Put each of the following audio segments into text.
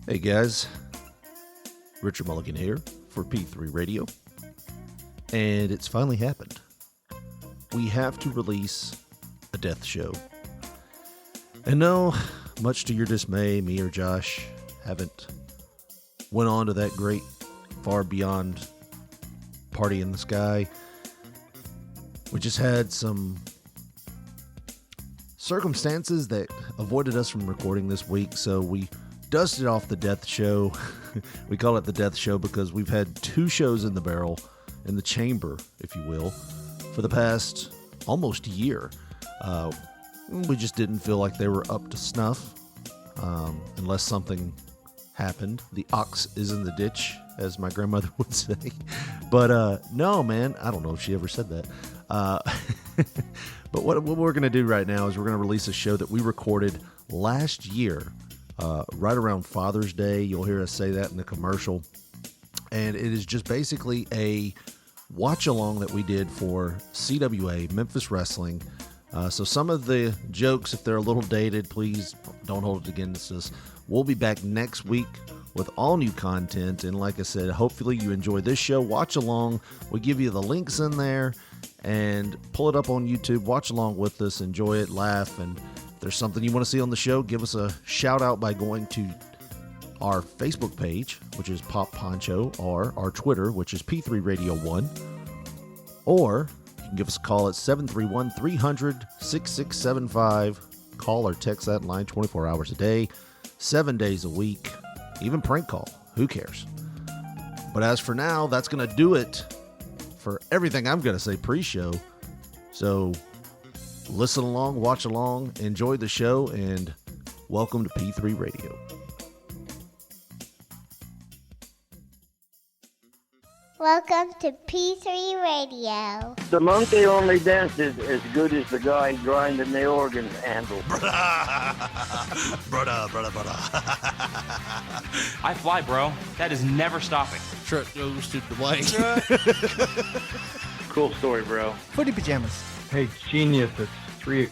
Hey guys, Richard Mulligan here for P3 Radio, and it's finally happened. We have to release a death show. And no, much to your dismay, me or Josh haven't went on to that great far beyond party in the sky. We just had some circumstances that avoided us from recording this week, so we dusted off the death show. We call it the death show because we've had two shows in the barrel, in the chamber, if you will, for the past almost year. We just didn't feel like they were up to snuff, unless something happened. The ox is in the ditch, as my grandmother would say. But no, man, I don't know if she ever said that. But what we're going to do right now is we're going to release a show that we recorded last year, right around Father's Day. You'll hear us say that in the commercial. And it is just basically a watch-along that we did for CWA, Memphis Wrestling. So some of the jokes, if they're a little dated, please don't hold it against us. We'll be back next week with all new content. And like I said, hopefully you enjoy this show. Watch along. We'll give you the links in there and pull it up on YouTube. Watch along with us. Enjoy it. Laugh. And if there's something you want to see on the show, give us a shout out by going to our Facebook page, which is Pop Poncho, or our Twitter, which is P3 Radio 1. Or you can give us a call at 731-300-6675. Call or text that line 24 hours a day, 7 days a week, even prank call. Who cares? But as for now, that's going to do it for everything I'm going to say pre-show. So listen along, watch along, enjoy the show, and welcome to P3 Radio. Welcome to P3 Radio. The monkey only dances as good as the guy grinding the organ handle. Brother. I fly, bro. That is never stopping. Truck goes to the blank. Cool story, bro. Footy pajamas. Hey, genius, it's 2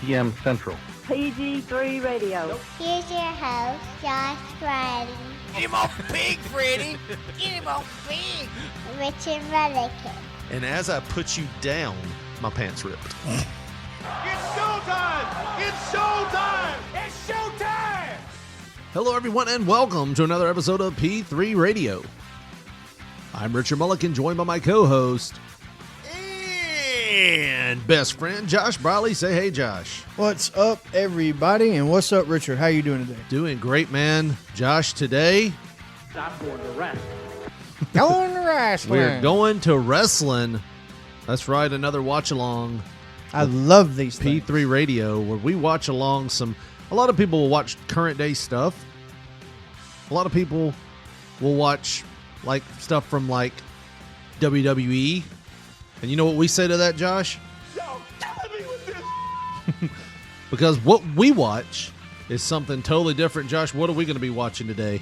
p.m. Central. PG3 Radio. Here's your host, Josh Riley. Get him off big, Freddy. Get him off big. Richard Mulligan. And as I put you down, my pants ripped. It's showtime! It's showtime! It's showtime! Hello, everyone, and welcome to another episode of P3 Radio. I'm Richard Mulligan, joined by my co-host and best friend, Josh Briley. Say hey, Josh. What's up, everybody? And what's up, Richard? How you doing today? Doing great, man. Josh, today I'm going to rest. Going to wrestling. we're going to wrestling. That's right, another watch-along. I love these things. P3 Radio, where we watch along a lot of people will watch current day stuff. A lot of people will watch like stuff from like WWE. And you know what we say to that, Josh? Yo, killing me with this! Because what we watch is something totally different. Josh, what are we going to be watching today?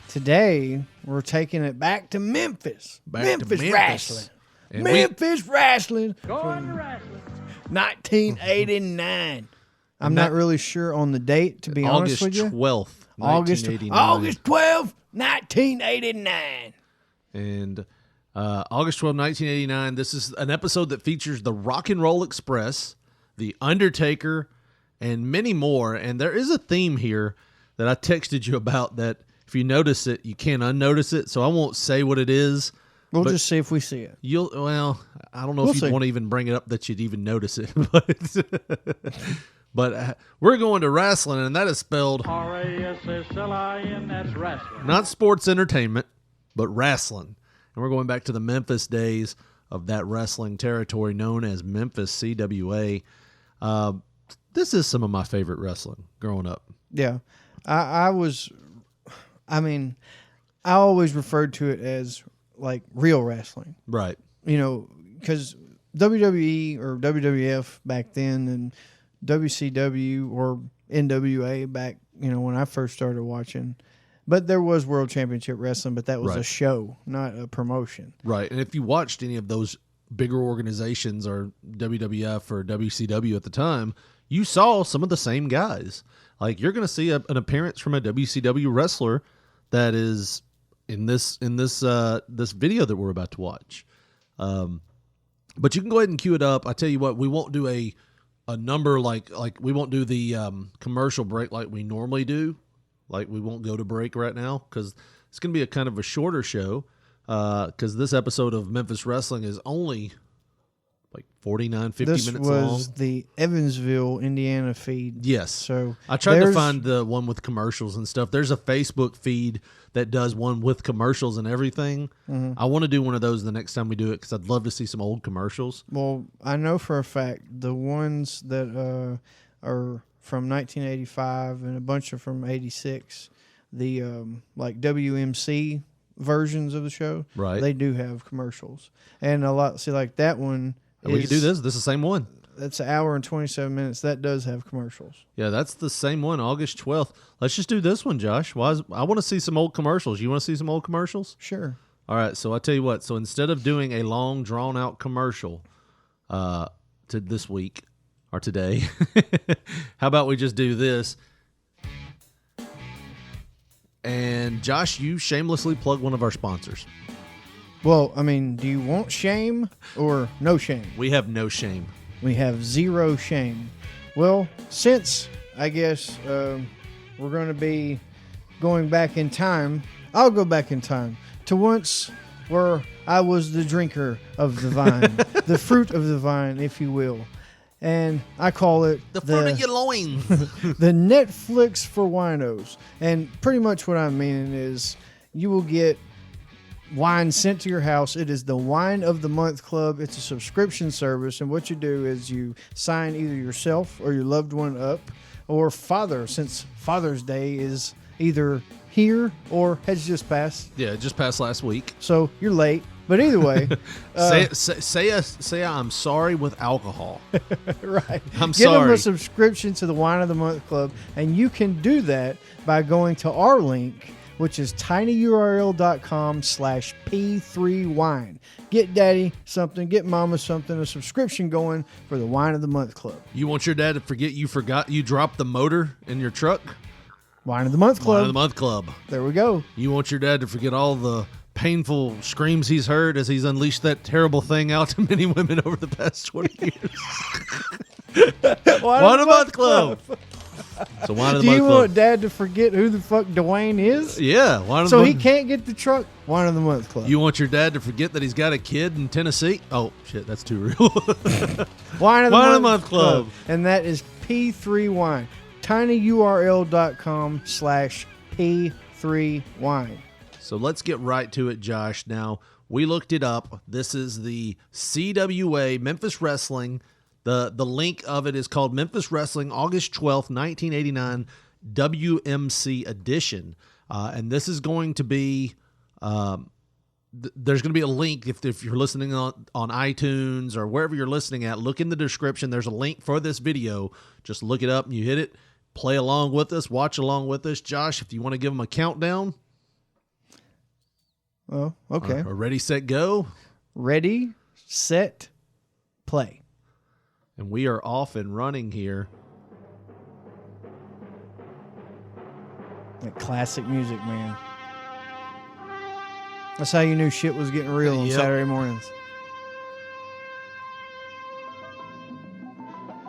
Today, we're taking it back to Memphis. Memphis Wrestling. And Memphis Wrestling. Going to wrestling. 1989. I'm not really sure on the date, to be honest with you. August 12th, August 1989. August 12th, 1989. And August 12th, 1989. This is an episode that features the Rock and Roll Express, the Undertaker, and many more. And there is a theme here that I texted you about that if you notice it, you can't unnotice it. So I won't say what it is. We'll just see if we see it. Well, I don't know if you'd want to even bring it up that you'd even notice it. But we're going to wrestling, and that is spelled R-A-S-S-L-I-N, that's wrestling. not sports entertainment, but wrestling. And we're going back to the Memphis days of that wrestling territory known as Memphis CWA. This is some of my favorite wrestling growing up. Yeah. I always referred to it as like real wrestling. Right. You know, because WWE or WWF back then and WCW or NWA back, when I first started watching. But there was World Championship Wrestling, but that was a show, not a promotion. Right. And if you watched any of those bigger organizations or WWF or WCW at the time, you saw some of the same guys. Like, you're going to see an appearance from a WCW wrestler that is in this this video that we're about to watch. But you can go ahead and cue it up. I tell you what, we won't do a number like we won't do the commercial break like we normally do. Like we won't go to break right now because it's going to be a kind of a shorter show because this episode of Memphis Wrestling is only like 49, 50 minutes long. This was the Evansville, Indiana feed. Yes. So I tried to find the one with commercials and stuff. There's a Facebook feed that does one with commercials and everything. Mm-hmm. I want to do one of those the next time we do it because I'd love to see some old commercials. Well, I know for a fact the ones that are from 1985 and a bunch are from 86, the like WMC versions of the show, right? They do have commercials. And a lot, see, like that one. We can do this. This is the same one. That's an hour and 27 minutes. That does have commercials. Yeah, that's the same one, August 12th. Let's just do this one, Josh. I want to see some old commercials. You want to see some old commercials? Sure. All right, so I'll tell you what. So instead of doing a long, drawn-out commercial to this week or today, how about we just do this? And, Josh, you shamelessly plug one of our sponsors. Well, I mean, do you want shame or no shame? We have no shame. We have zero shame. Well, since I guess we're going to be going back in time, I'll go back in time to once where I was the drinker of the vine, the fruit of the vine, if you will. And I call it the fruit of your loins. The Netflix for winos. And pretty much what I'm meaning is you will get wine sent to your house. It is the Wine of the Month Club. It's a subscription service, and what you do is you sign either yourself or your loved one up, or father, since Father's Day is either here or has just passed. Yeah, it just passed last week. So you're late, but either way, say I'm sorry with alcohol. right? I'm Give sorry. them a subscription to the Wine of the Month Club, and you can do that by going to our link, which is tinyurl.com/P3wine. Get daddy something, get mama something, a subscription going for the Wine of the Month Club. You want your dad to forget you dropped the motor in your truck? Wine of the Month Club. Wine of the Month Club. There we go. You want your dad to forget all the painful screams he's heard as he's unleashed that terrible thing out to many women over the past 20 years. Wine of the Month Club. So Wine of the Do Month you Club. want Dad to forget who the fuck Dwayne is? Yeah, Wine of the So Month. he can't get the truck. Wine of the Month Club. You want your dad to forget that he's got a kid in Tennessee? Oh shit, that's too real. Wine of the Month Club. And that is P3 Wine. tinyurl.com/P3wine. So let's get right to it, Josh. Now, we looked it up. This is the CWA Memphis Wrestling. The link of it is called Memphis Wrestling, August 12th, 1989, WMC edition. And this is going to be, there's going to be a link if you're listening on iTunes or wherever you're listening at. Look in the description. There's a link for this video. Just look it up and you hit it. Play along with us. Watch along with us. Josh, if you want to give them a countdown. Oh, okay. Ready, set, go. Ready, set, play. And we are off and running here. That classic music, man. That's how you knew shit was getting real on Yep. Saturday mornings.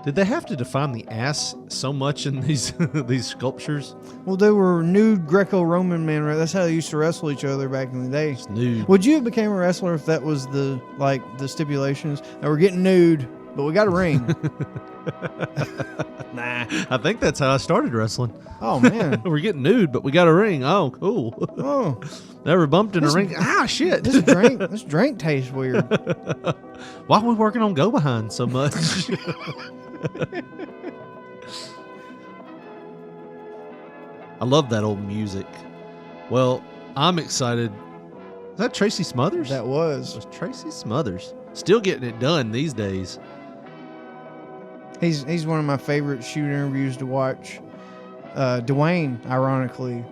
Did they have to define the ass so much in these these sculptures? Well, they were nude Greco-Roman men. Right? That's how they used to wrestle each other back in the day. It's nude. Would you have became a wrestler if that was the stipulations? Now we're getting nude, but we got a ring. Nah, I think that's how I started wrestling. Oh man. We're getting nude, but we got a ring. Oh, cool. Oh, Never bumped in a ring. Ah, shit. this drink tastes weird. Why are we working on Go Behind so much? I love that old music. Well, I'm excited. Is that Tracy Smothers? That was. was Tracy Smothers. Still getting it done these days. He's one of my favorite shoot interviews to watch. Dwayne, ironically,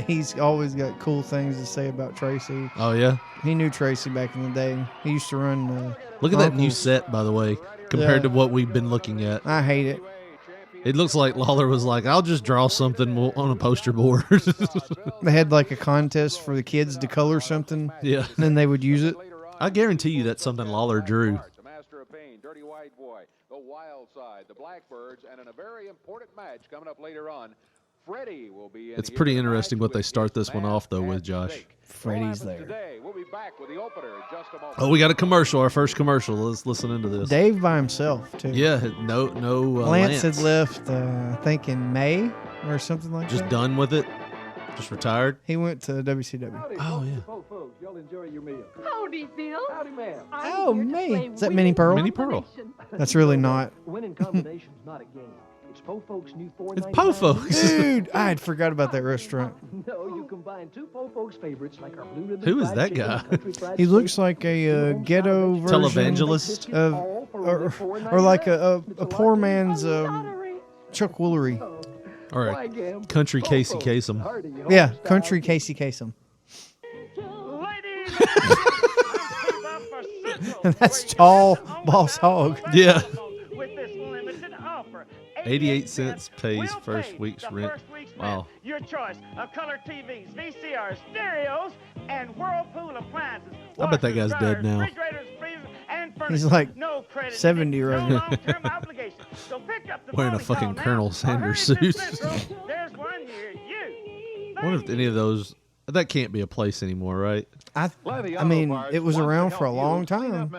he's always got cool things to say about Tracy. Oh, yeah? He knew Tracy back in the day. He used to run. Look at that new Uncles. set, by the way, compared Yeah. to what we've been looking at. I hate it. It looks like Lawler was like, I'll just draw something on a poster board. They had like a contest for the kids to color something. Yeah. And then they would use it. I guarantee you that's something Lawler drew. The master of pain, Dirty White Boy, the Wild Side, the Blackbirds, and in a very important match coming up later on, Freddie will be in. It's pretty interesting what they start this one off, though, with Josh. Freddie's there. Today, we'll be back with the opener in just a moment. Oh, we got a commercial, our first commercial. Let's listen into this. Dave by himself, too. Yeah, no Lance had left, I think, in May or something like Just that. done with it? Just retired? He went to WCW. Oh, yeah. Folks, y'all enjoy your meal. Howdy, Bill. Howdy, ma'am. Oh, me. Is that Minnie Pearl? Minnie Pearl. That's really not. Winning combination's not a game. It's Po Folks' new It's $4.99. Po Folks. Dude, I had forgot about that restaurant. No, you combine two Po Folks favorites like our blue ribbon Who is fried that chicken, guy? country fried He steak, looks like a ghetto version Televangelist? of, all for only or like $4.99. a poor man's Chuck Woolery. All Why, right. Gam? Country Po Casey Folks, Kasem. hearty, Yeah, home-style country Casey Kasem. That's tall boss hog. Yeah. With this limited offer. 88 cents pays We'll first pay week's the rent. first week's rent. Wow. Your choice of color TVs, VCRs, stereos, and Whirlpool appliances. I bet that guy's Washers, dead dryers, now. refrigerators, freezers, and He's furnaces. like no credit 70 limit, right no now. long-term obligation. So pick up the Wearing a phone and call fucking now, Colonel or Sanders hurry to suit. Central. There's one near you. I wonder if any of those. That can't be a place anymore, right? I mean, it was around for a long time.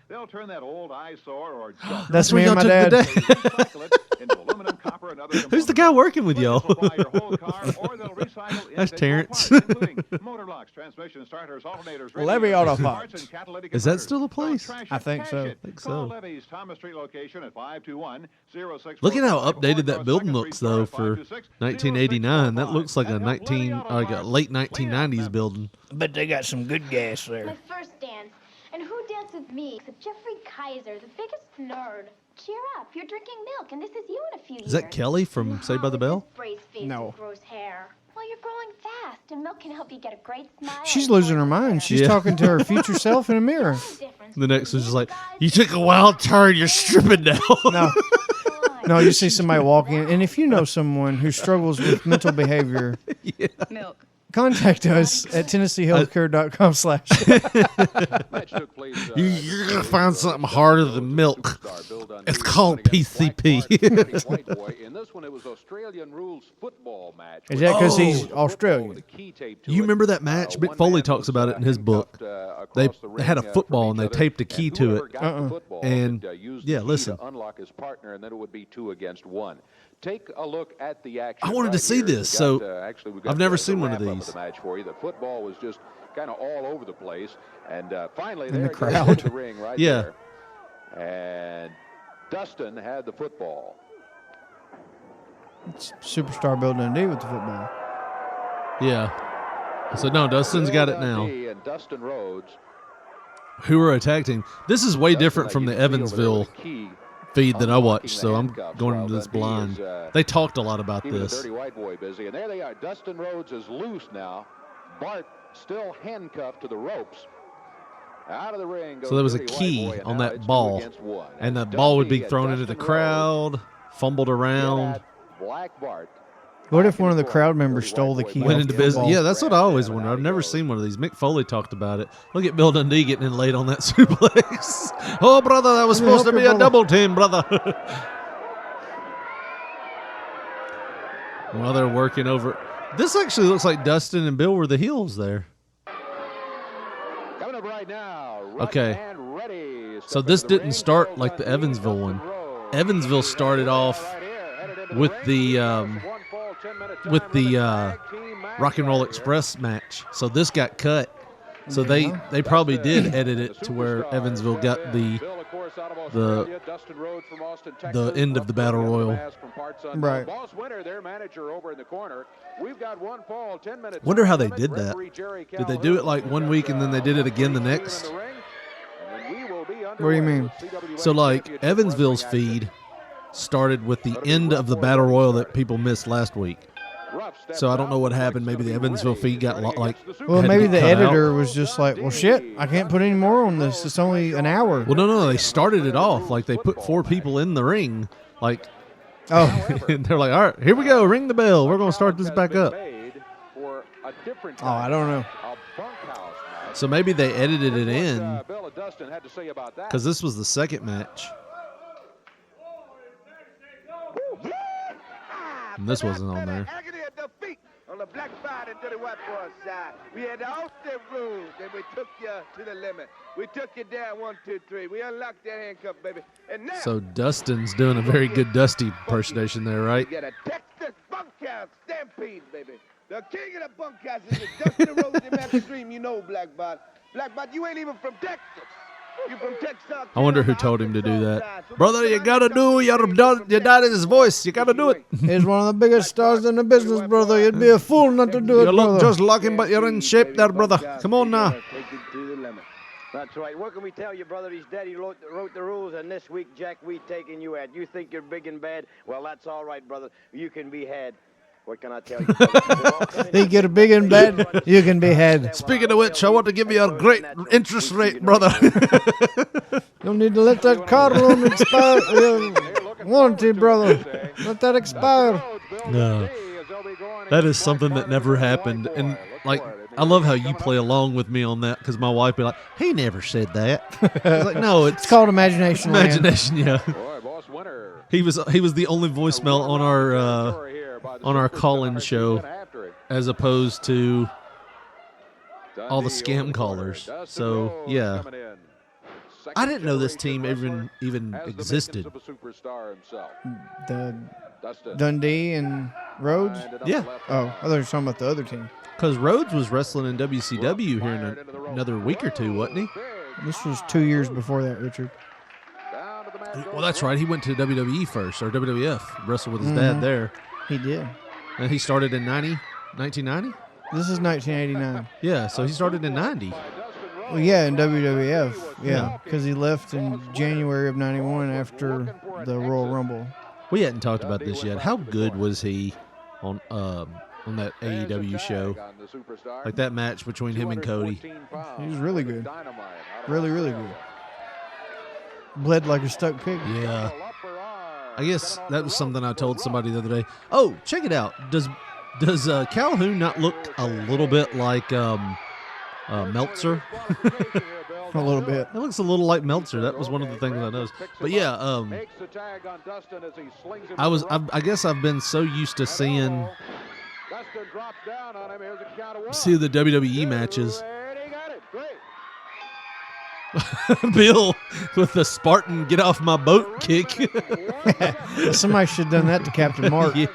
They'll turn that old eyesore or junk That's where me and y'all my took dad. the recycle it into aluminum, copper, and other Who's the guy working with y'all? They'll supply your whole car, or they'll recycle That's individual Terrence. parts, including motor locks, transmission starters, alternators, Levy radiators, Auto parts, Parts. and catalytic Is that converters. still a place? Don't trash I it, think cash so. it. Think Call so. Levy's Thomas Street location at 521-0645. Look at how updated or that building Second looks, Street though, store for at 1989. That 526-0645. looks like a And help Levy Auto Parts late clean up 1990s Memphis. building. But they got some good gas there. My first dance. And who danced with me except Jeffrey Kaiser, the biggest nerd? Cheer up, you're drinking milk, and this is you in a few years. Is that Kelly from And Saved by the how Bell? is this brace face No. with gross hair? Well, you're growing fast, and milk can help you get a great smile. She's and losing her more mind. hair. She's Yeah. talking to her future self in a mirror. Difference The next between was just you like, guys you took a wild turn. You're stripping now. No, and no, you see somebody walk in, and if you know someone who struggles with mental behavior, Milk. contact us at TennesseeHealthcare.com/. Match took place, You're going to find something harder than milk. It's called PCP. In this one, it was Australian rules football match. Is that because he's Oh. Australian? You remember that match? Mick Foley talks about it in his book. They had a football and they taped a key to it. And, yeah, listen. Unlock his partner, and then it would be 2 against 1. Take a look at the action. I wanted to right see here. this, We so got, actually, we got I've never the seen one of wrap-up these. The match for you. The football was just kind of all over the place, and finally In there the it goes crowd. into the ring right Yeah. there. And Dustin had the football. It's Superstar Bill Dundee with the football. Yeah. So, no, Dustin's got it now. Dundee and Dustin Rhodes. Who are attacking? This is way different from the Evansville feed that I watched, so I'm going into this blind. They talked a lot about Keeping the this. Dirty White Boy busy, and there they are. Dustin Rhodes is loose now. Bart still handcuffed to the ropes. Out of the ring goes So there was a Dirty White key Boy, and on now that it's 2 ball, against 1. and the ball would be Dundee thrown and into the Dustin Rhodes crowd, fumbled around, get at Black Bart. What if one of the crowd members stole the key? went off into the business. football? Yeah, that's what I always wonder. I've never seen one of these. Mick Foley talked about it. Look at Bill Dundee getting in late on that suplex. Oh, brother, that was Let me supposed to help be you, a brother. double team, brother. While they're working over. This actually looks like Dustin and Bill were the heels there. Coming up right now. Okay. And ready. So this didn't start like the Evansville one. Evansville started off with the Rock and Roll Express match. So this got cut. So they probably did edit it to where Evansville got the end of the battle royal. Right. Boss Winter, their manager over in the corner. We've got one fall, 10 minutes. Wonder how they did that. Did they do it like one week and then they did it again the next? What do you mean? So like Evansville's feed started with the end of the battle royal that people missed last week. So I don't know what happened. Maybe the Evansville feed got like. Well, had to maybe be the cut out. editor was just like, well, shit, I can't put any more on this. It's only an hour. Well, no, they started it off like they put 4 people in the ring, like Oh, And they're like, all right, here we go. Ring the bell. We're going to start this back up. I don't know. So maybe they edited it in Bill and Dustin had to say about that. because this was the second match. And this wasn't on there. Agony of defeat on the black side and to the white boy side. We had the Austin rules, and we took you to the limit. We took you down 1, 2, 3. We unlocked that handcuff, baby. And now So Dustin's doing a very good Dusty impersonation there, right? we get a Texas bunkhouse stampede, baby. The king of the bunkhouse is the Dustin Rhodes and Master Dream. You know, Blackbot. Blackbot, you ain't even from Texas. You from Texas. I wonder who told him to do that. Brother, you got to do your daddy's voice. You got to do it. He's one of the biggest stars in the business, brother. You'd be a fool not to do it, You look brother. just like him, but you're in shape there, brother. Come on now. Take it to the limit. That's right. What can we tell you, brother? His daddy wrote the rules, and this week, Jack, we taking you at. You think you're big and bad? Well, that's all right, brother. You can be had. What can I tell you? Think you're big and bad, you can be had. Speaking of which, I want to give you a great interest rate, brother. You'll need to let that car loan expire. Warranty, brother. Let that expire. No. That is something that never happened. And, like, I love how you play along with me on that because my wife be like, he never said that. I was like, no, It's called imagination. Land. imagination, yeah. Boy, Boss Winter. He was the only voicemail on our call-in show as opposed to all the scam callers. So, yeah. I didn't know this team even existed. The Dundee and Rhodes? Yeah. Oh, I thought you were talking about the other team. Because Rhodes was wrestling in WCW here in another week or two, wasn't he? This was 2 years before that, Richard. Well, that's right. He went to WWE first, or WWF, wrestled with his dad there. He did. And he started in 1990? This is 1989. Yeah, so he started in 90. Well, yeah, in WWF. Yeah, because he left in January of 91 after the Royal Rumble. We hadn't talked about this yet. How good was he on that AEW show? Like that match between him and Cody. He was really good. Really, really good. Bled like a stuck pig. Yeah. I guess that was something I told somebody the other day. Oh, check it out. Does Calhoun not look a little bit like Meltzer? A little bit. It looks a little like Meltzer. That was one of the things I noticed. But yeah, I guess I've been so used to seeing the WWE matches. Bill with the Spartan get off my boat kick. Somebody should have done that to Captain Mark. Yeah.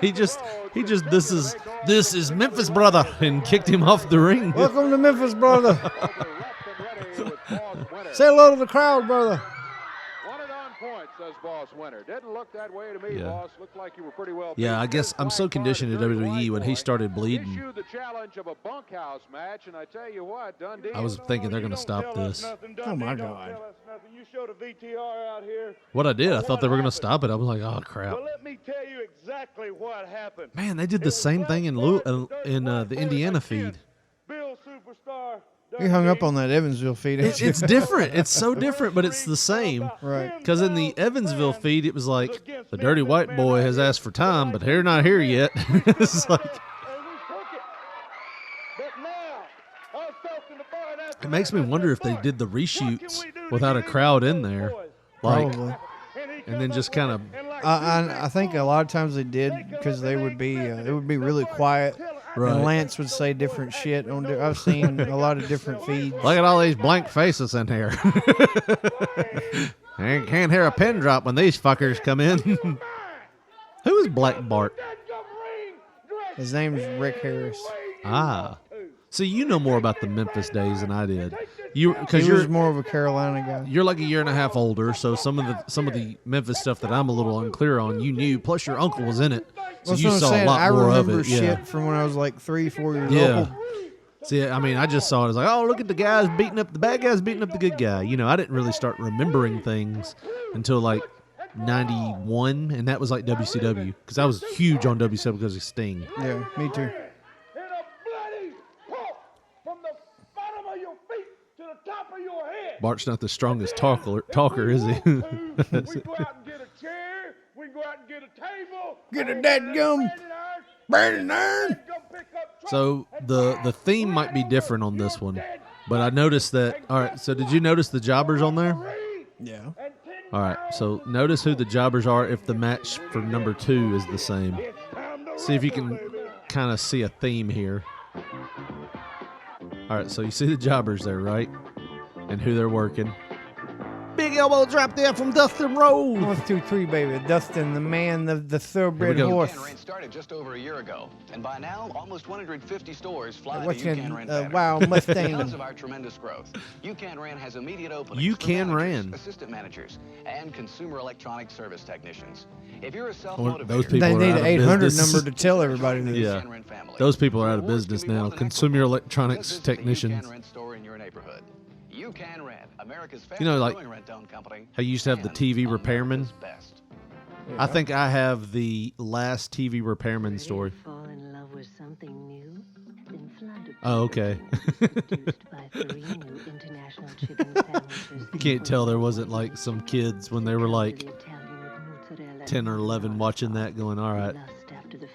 He just this is Memphis, brother, and kicked him off the ring. Welcome to Memphis, brother. Say hello to the crowd, brother. Point, says Boss Winter. Didn't look that way to me, Boss. Looked like you were pretty well. Yeah, I guess I'm so conditioned to WWE when he started bleeding. Issued the challenge of a bunkhouse match, and I tell you what, Dundee. I was thinking they're going to stop this. Oh my God! You showed a VTR out here. What I did, I thought they were going to stop it. I was like, oh crap! Well, let me tell you exactly what happened. Man, they did the same thing in the Indiana feed. Bill Superstar. You hung up on that Evansville feed. It's different. It's so different, but it's the same. Right. Because in the Evansville feed, it was like, the dirty white boy has asked for time, but they're not here yet. It's like, it makes me wonder if they did the reshoots without a crowd in there. Like, Probably. and then just kind of. I think a lot of times they did because they would be it would be really quiet. Right. And Lance would say different shit. I've seen a lot of different feeds. Look at all these blank faces in here. I can't hear a pin drop when these fuckers come in. Who is Black Bart? His name's Rick Harris. Ah. So you know more about the Memphis days than I did. He was more of a Carolina guy. You're like a year and a half older, so some of the Memphis stuff that I'm a little unclear on, you knew. Plus, your uncle was in it, so That's you what I'm saw saying. a lot I more of remember it. shit Yeah, from when I was like 3-4 years yeah. old. See, I mean, I just saw it as like, oh, look at the guys beating up the bad guys, beating up the good guy. You know, I didn't really start remembering things until like 91, and that was like WCW because I was huge on WCW because of Sting. Yeah, me too. Bart's not the strongest talker, is he? We go out and get a chair, get a table. Get a dadgum Brandon iron. So the theme might be different on this one, but I noticed that. All right, so did you notice the jobbers on there? Yeah. All right, so notice who the jobbers are if the match for number 2 is the same. See if you can kind of see a theme here. All right, so you see the jobbers there, right? And who they're working. Big elbow drop there from Dustin Rhodes. 1, 2, 3, baby. Dustin, the man, the thoroughbred Here we go. horse. UCAN started just over a year ago, and by now, almost 150 stores fly What's the your UCAN banner. Wow Mustang? Because of our tremendous growth, UCAN Ran has immediate openings UCAN for Ran. managers, assistant managers, and consumer electronic service technicians. If you're a Those self-motivator, people They are need out an of 800 business. number to tell everybody this. Yeah, those people are out of business now. Consumer electronics technicians. UCAN Rent store in your neighborhood. UCAN Rent, America's You know, like fastest-growing rent-owned company. how you used to have the TV repairman. Best. I think I have the last TV repairman story. Fall in love with something new? Then flood Oh, okay. produced by 3 new international chicken sandwiches. You can't tell there wasn't like some kids when they were like 10 or 11 watching that going, all right,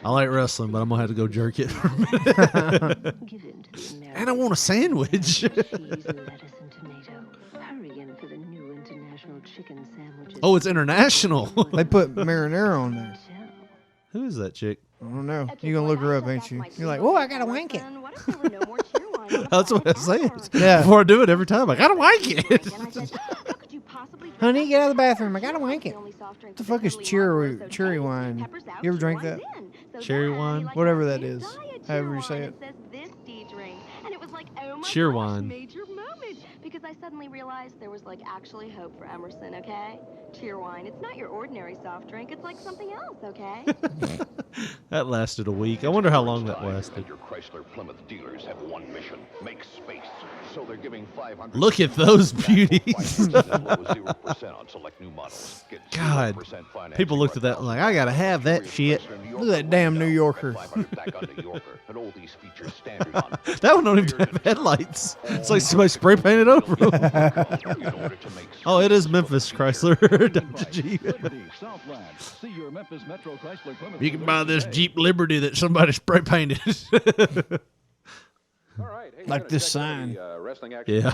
I like wrestling, but I'm going to have to go jerk it for a minute. And I want a sandwich. Cheese, lettuce, and tomato. Hurry in for the new international chicken sandwiches. Oh, it's international. They put marinara on there. Who is that chick? I don't know. You're going to look her up, ain't you? You're like, oh, I got to wank it. That's what I say. Yeah. Before I do it every time, I got to wank it. Honey, get out of the bathroom. I got to wank it. What the fuck is cherry wine? You ever drink that? Cherry wine? Whatever that is. However you say it. Cheer wine. Major moment, because I suddenly realized there was like actually hope for Emerson, okay? Cheer wine. It's not your ordinary soft drink. It's like something else, okay? That lasted a week. I wonder how long that lasted. Your Chrysler Plymouth dealers have one mission: make space. So they're giving 500. Look at those beauties. 0% on select new models. Get God, 0% financing people looked at that and like, I got to have that shit. Look at that damn New Yorker. That one don't even have headlights. It's like somebody spray painted over them. Oh, it is Memphis Chrysler. Jeep. You can buy this Jeep Liberty that somebody spray painted. Like this sign. Yeah.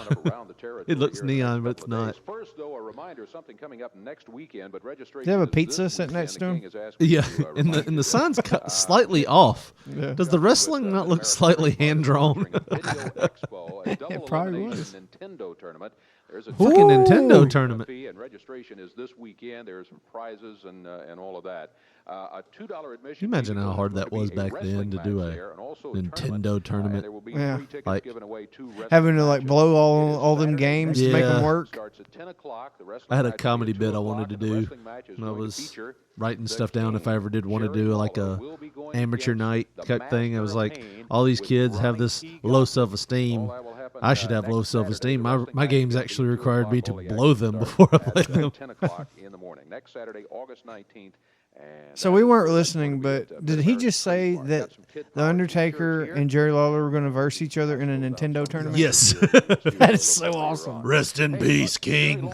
It looks neon, but it's not. First, though, a reminder, something coming up next weekend, but registration. They have a is pizza this sitting next to weekend. him? The King is Yeah, asking you, and the sign's cut slightly off. Yeah. Does the wrestling not look slightly hand drawn? It probably was. Nintendo tournament. There's a Fucking Nintendo tournament. fee, and registration is this weekend. There's some prizes and all of that. A $2 admission. Can you imagine fee, how hard there's that going was to be a back then wrestling to do match a there, and also Nintendo tournament? There will be Yeah. free tickets Like given away to wrestling Having to like matches. blow It is all them Saturday. games to make them Yeah. work. Starts at 10 o'clock. The wrestling I had a match will comedy be at bit 2 I wanted to o'clock, and the do wrestling match is when I going to was feature writing the stuff down if I ever did want to Jerry do like Lawler a will be going amateur against night the type thing. I was Master of like, Pain all these with kids have Ronnie this T. low Gunn. self-esteem. All that will happen, I should have next low Saturday. self-esteem. The My wrestling my match games will be actually 2 required me to o'clock. All the blow action them starts before I at, played them. 10 o'clock in the morning. Next Saturday, August 19th. And So we weren't listening, but did he just say that The Undertaker and Jerry Lawler were going to verse each other in a Nintendo tournament? Yes. That is so awesome. Rest in peace, King.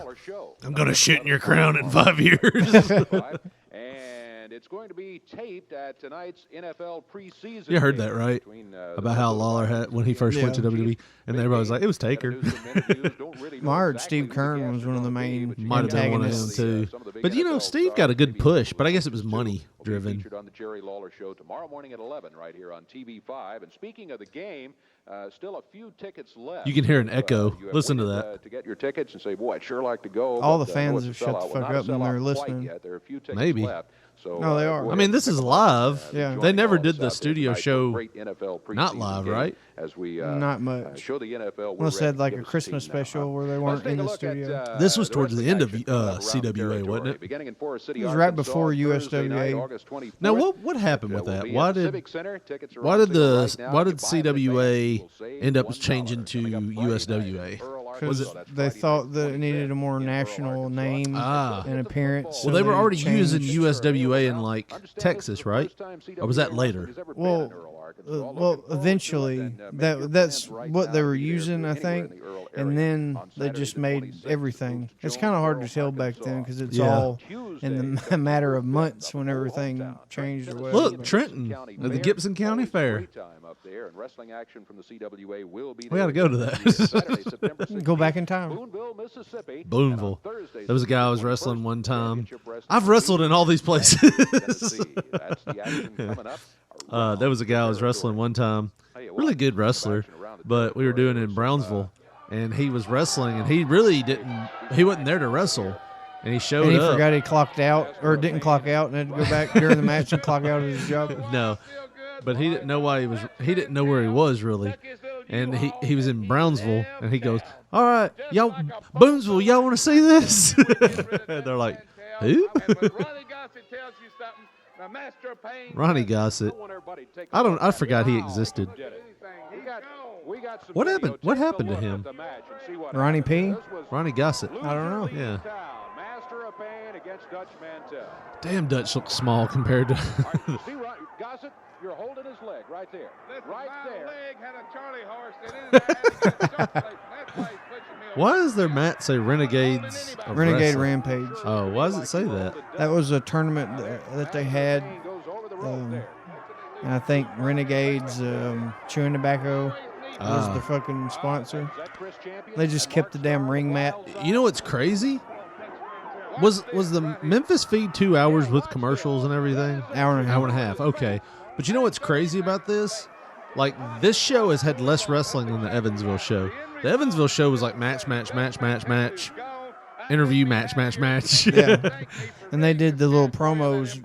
I'm going to shit in your crown in 5 years. And it's going to be taped at tonight's NFL preseason. You heard that, game right? between, About how Lawler had when he first went to WWE, and everybody was like, it was Taker. I heard Steve Kern was one of the main Might have been one of them antagonists. too. But you know, Steve got a good push, but I guess it was money driven. Featured on the Jerry Lawler Show tomorrow morning at 11 right here on TV5. And speaking of the game, still a few tickets left. You can hear an echo. You have Listen to waited, that. to get your tickets and say, boy, I'd sure like to go. All but, the no, fans it's have a shut the sellout. Well, fuck not a up and they're sellout quite listening. yet. There are a few tickets Maybe. left. So, No, they are. go I ahead mean, and this is join live. Yeah. They never all did of the us out studio there tonight for a show. great NFL Not preseason live, game right? As we Not much. show the NFL. Unless they had like a Christmas special where they weren't in the studio. This was towards the end of CWA, wasn't it? Beginning in Forest City, It was right Arkansas, before Thursday night, USWA. August 24th. Now, what happened with We'll that? be Why at did Civic Center. Tickets are why on did sale right now. why You did buy them in CWA advance, you'll save end up $1 changing to coming up Friday night USWA? at Pearl, Because Arkansas. That's they Friday thought night, that it needed a more 25th in Pearl, national Arkansas. name Ah. and appearance. Well, so they were already changed. using USWA in like Texas, right? Or was that later? Well, well, eventually that's what they were using, I think, and then they just made everything. It's kind of hard to tell back then because it's all in the matter of months when everything changed or whatever. Look, Trenton at the Gibson County Fair. We got to go to that. Go back in time. Boonville. There was a guy I was wrestling one time. I've wrestled in all these places. There was a guy I was wrestling one time. Really good wrestler, but we were doing it in Brownsville, and he was wrestling, and he really didn't. He wasn't there to wrestle, and he showed and he up. forgot he clocked out or didn't clock out, and had to go back during the match and clock out of his job. No, but he didn't know why he was. He didn't know where he was really, and he was in Brownsville, and he goes, "All right, y'all, Boonesville, y'all want to see this?" They're like, "Who?" Ronnie Gossett. I forgot he existed. What happened? What happened to him? Ronnie P. Ronnie Gossett. I don't know. Yeah. Damn, Dutch looks small compared to. Gossett, you're holding his leg right there. Right there. Leg had a Charlie horse. Why does their mat say Renegades? Renegade Rampage. Oh, why does it say that? That was a tournament that they had. And I think Renegades Chewing Tobacco was the fucking sponsor. They just kept the damn ring mat. You know what's crazy? Was the Memphis feed 2 hours with commercials and everything? Hour and a half. Hour and a half. Okay. But you know what's crazy about this? Like, this show has had less wrestling than the Evansville show. The Evansville show was like match, interview, match. Yeah. And they did the little promos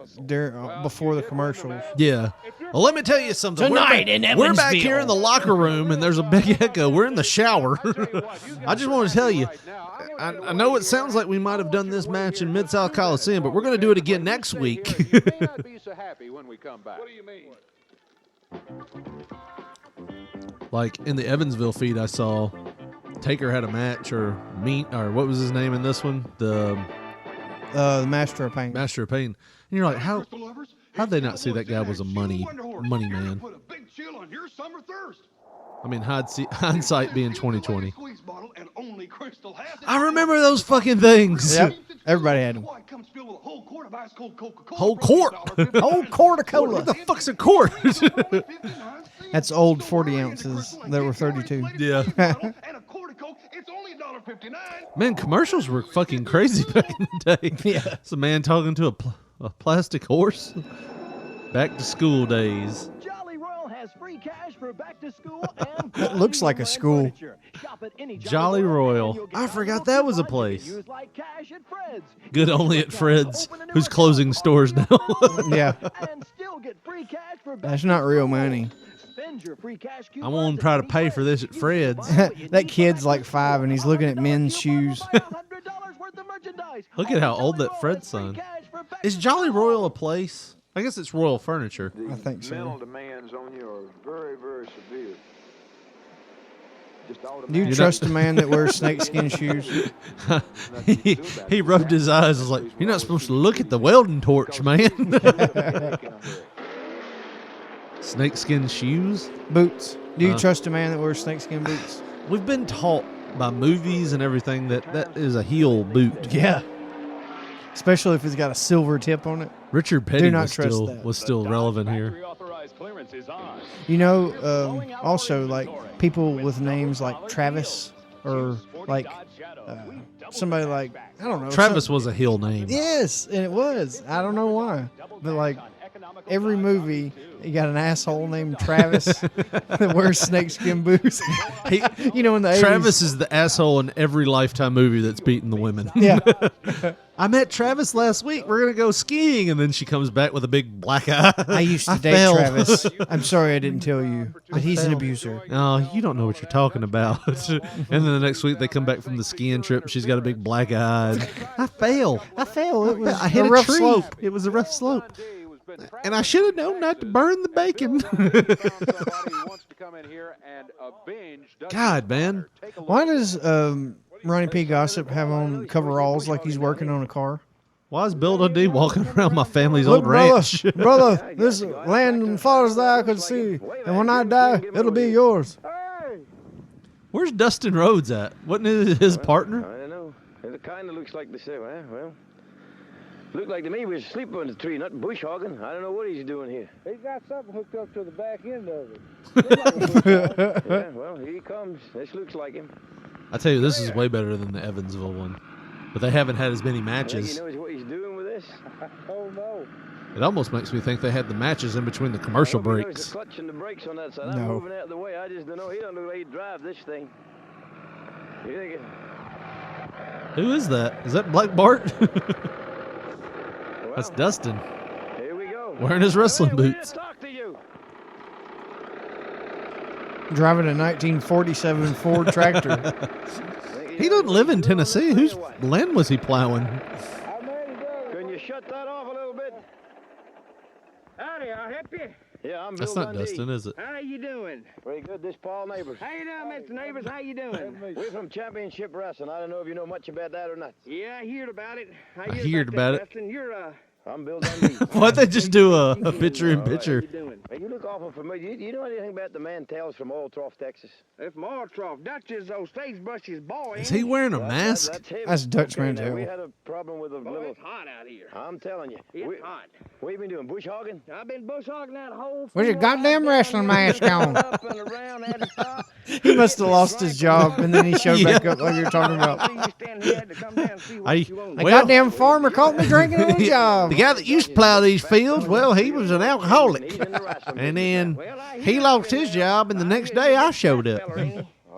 before the commercials. Yeah. Well, let me tell you something. Tonight in We're back Evansville. here in the locker room, and there's a big echo. We're in the shower. I just want to tell you, I know it sounds like we might have done this match in Mid-South Coliseum, but we're going to do it again next week. What do you mean? Like in the Evansville feed, I saw Taker had a match, or what was his name in this one? The Master of Pain. Master of Pain. And you're like, how'd they not see that guy was a money man? I mean, hindsight being 2020. I remember those fucking things. Yep. Everybody had them. Whole quart. Whole quart of cola. What the fuck's a quart? That's old 40 ounces that were 32. Yeah. Man, commercials were fucking crazy back in the day. Yeah. It's a man talking to a plastic horse. Back to school days. Jolly Royal has free cash for back to school and That looks like a school. Jolly Royal. I forgot that was a place. Good only at Fred's, who's closing stores now. Yeah. That's not real money. I won't try to pay for this at Fred's. That kid's like 5 and he's looking at men's shoes. Look at how old that Fred's son. Is Jolly Royal a place? I guess it's Royal Furniture. I think so. Mental demands on you are very, very severe. Do you trust a man that wears snakeskin shoes? he rubbed his eyes. Was like, you're not supposed to look at the welding torch, man. Snakeskin shoes? Boots. Do you trust a man that wears snakeskin boots? We've been taught by movies and everything that is a heel boot. Yeah. Especially if it's got a silver tip on it. Richard Petty was was still relevant here. You know, also like people with names like Travis or like somebody like, I don't know. Travis was a heel name. Yes, and it was. I don't know why. But like every movie, you got an asshole named Travis that wears snakeskin boots. You know, in the 80s. Travis is the asshole in every Lifetime movie that's beating the women. Yeah. I met Travis last week. We're going to go skiing. And then she comes back with a big black eye. I used to date Travis. I'm sorry I didn't tell you, but he's an abuser. Oh, you don't know what you're talking about. And then the next week they come back from the skiing trip. She's got a big black eye. I fell. I hit a rough tree. slope. It was a rough slope. And I should have known not to burn the bacon. God, man. Why does Ronnie P. Gossip have on coveralls like he's working on a car? Why is Bill Dundee walking around my family's Look, old ranch? brother, this land and forest that I could see, and when I die, it'll be yours. Where's Dustin Rhodes at? Wasn't it his partner? I don't know. It kind of looks like the same. Well, looked like to me he was asleep on the tree, not bush hogging. I don't know what he's doing here. He's got something hooked up to the back end of it. Yeah, well, here he comes. This looks like him. I tell you, this is way better than the Evansville one. But they haven't had as many I think matches. he knows what he's doing with this. Oh, no. It almost makes me think they had the matches in between the commercial I hope he knows breaks. the clutch and the brakes on that side. I'm No. moving out of the way. I just don't know. He don't know the way he drive this thing. You think it? Who is that? Is that Black Bart? That's Dustin. Here we go. Wearing his wrestling Hey, we need to boots. talk to you. Driving a 1947 Ford tractor. He doesn't live in Tennessee. Whose land was he plowing? Can you shut that off a little bit? Howdy, I'll help you. Yeah, I'm That's Bill not Dundee. Dustin, is it? How you doing? Very good. This Paul Neighbors. How you doing, Mr. Neighbors? How you doing? We're from Championship Wrestling. I don't know if you know much about that or not. Yeah, I heard about it. I heard about it. Wrestling. You're I'm Bill Dundee. Why'd they just do a picture in picture? Hey, you look awful familiar. You know anything about the Mantels from Oil Trough, Texas? It's Martroff. Dutch is old Sagebrush's boy. Is he wearing a mask? That's him. That's Dutch Okay, Mantel. now, we had a problem with a Boy, little... it's hot out here. I'm telling you. It's hot. What you been doing, bush hogging? I've been bush hogging that whole... With your goddamn wrestling mask on. Up and around, had to stop. He must have lost his job, and then he showed back up like you're talking about. A goddamn farmer caught me drinking on the job. The guy that used to plow these fields, well, he was an alcoholic. And then he lost his job, and the next day I showed up.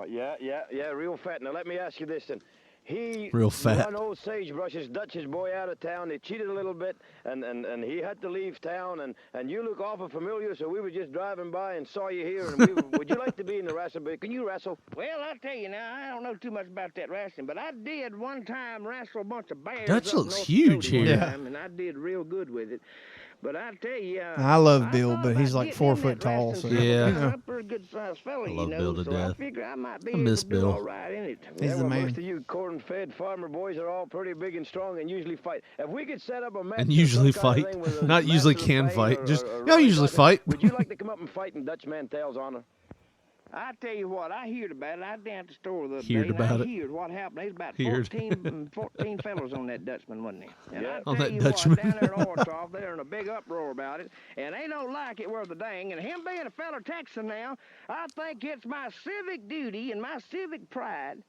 Yeah, real fat. Now, let me ask you this, then. He Real fat. run old Sagebrush's Dutch's boy out of town. They cheated a little bit, and he had to leave town. And you look awful familiar, so we were just driving by and saw you here. And would you like to be in the wrestling? Can you wrestle? Well, I'll tell you now, I don't know too much about that wrestling, but I did one time wrestle a bunch of bears. Dutch up looks North huge Dakota one here. time, and I did real good with it. But I tell you, I love Bill, but he's like 4 foot tall. So, Yeah. you know. I'm a pretty good sized fella, I love you know, Bill to so death. I figure I might be I miss able to do Bill. all right in it. He's the man. Most of you corn-fed farmer boys are all pretty big and strong and usually fight. If we could set up a match, And usually some kind of fight. thing with a Not usually master can Bane fight. or- Just, or y'all usually Roddy fight. Dutch, would you like to come up and fight in Dutch Mantel's honor? I tell you what, I heard about it. I down at the store the other Heard day, and about I it. heard what happened. There's about Heard. 14 fellows on that Dutchman, wasn't there? And I On tell that you Dutchman. what, down there in Ortoff, they're in a big uproar about it, and they don't like it worth a dang. And him being a fellow Texan now, I think it's my civic duty and my civic pride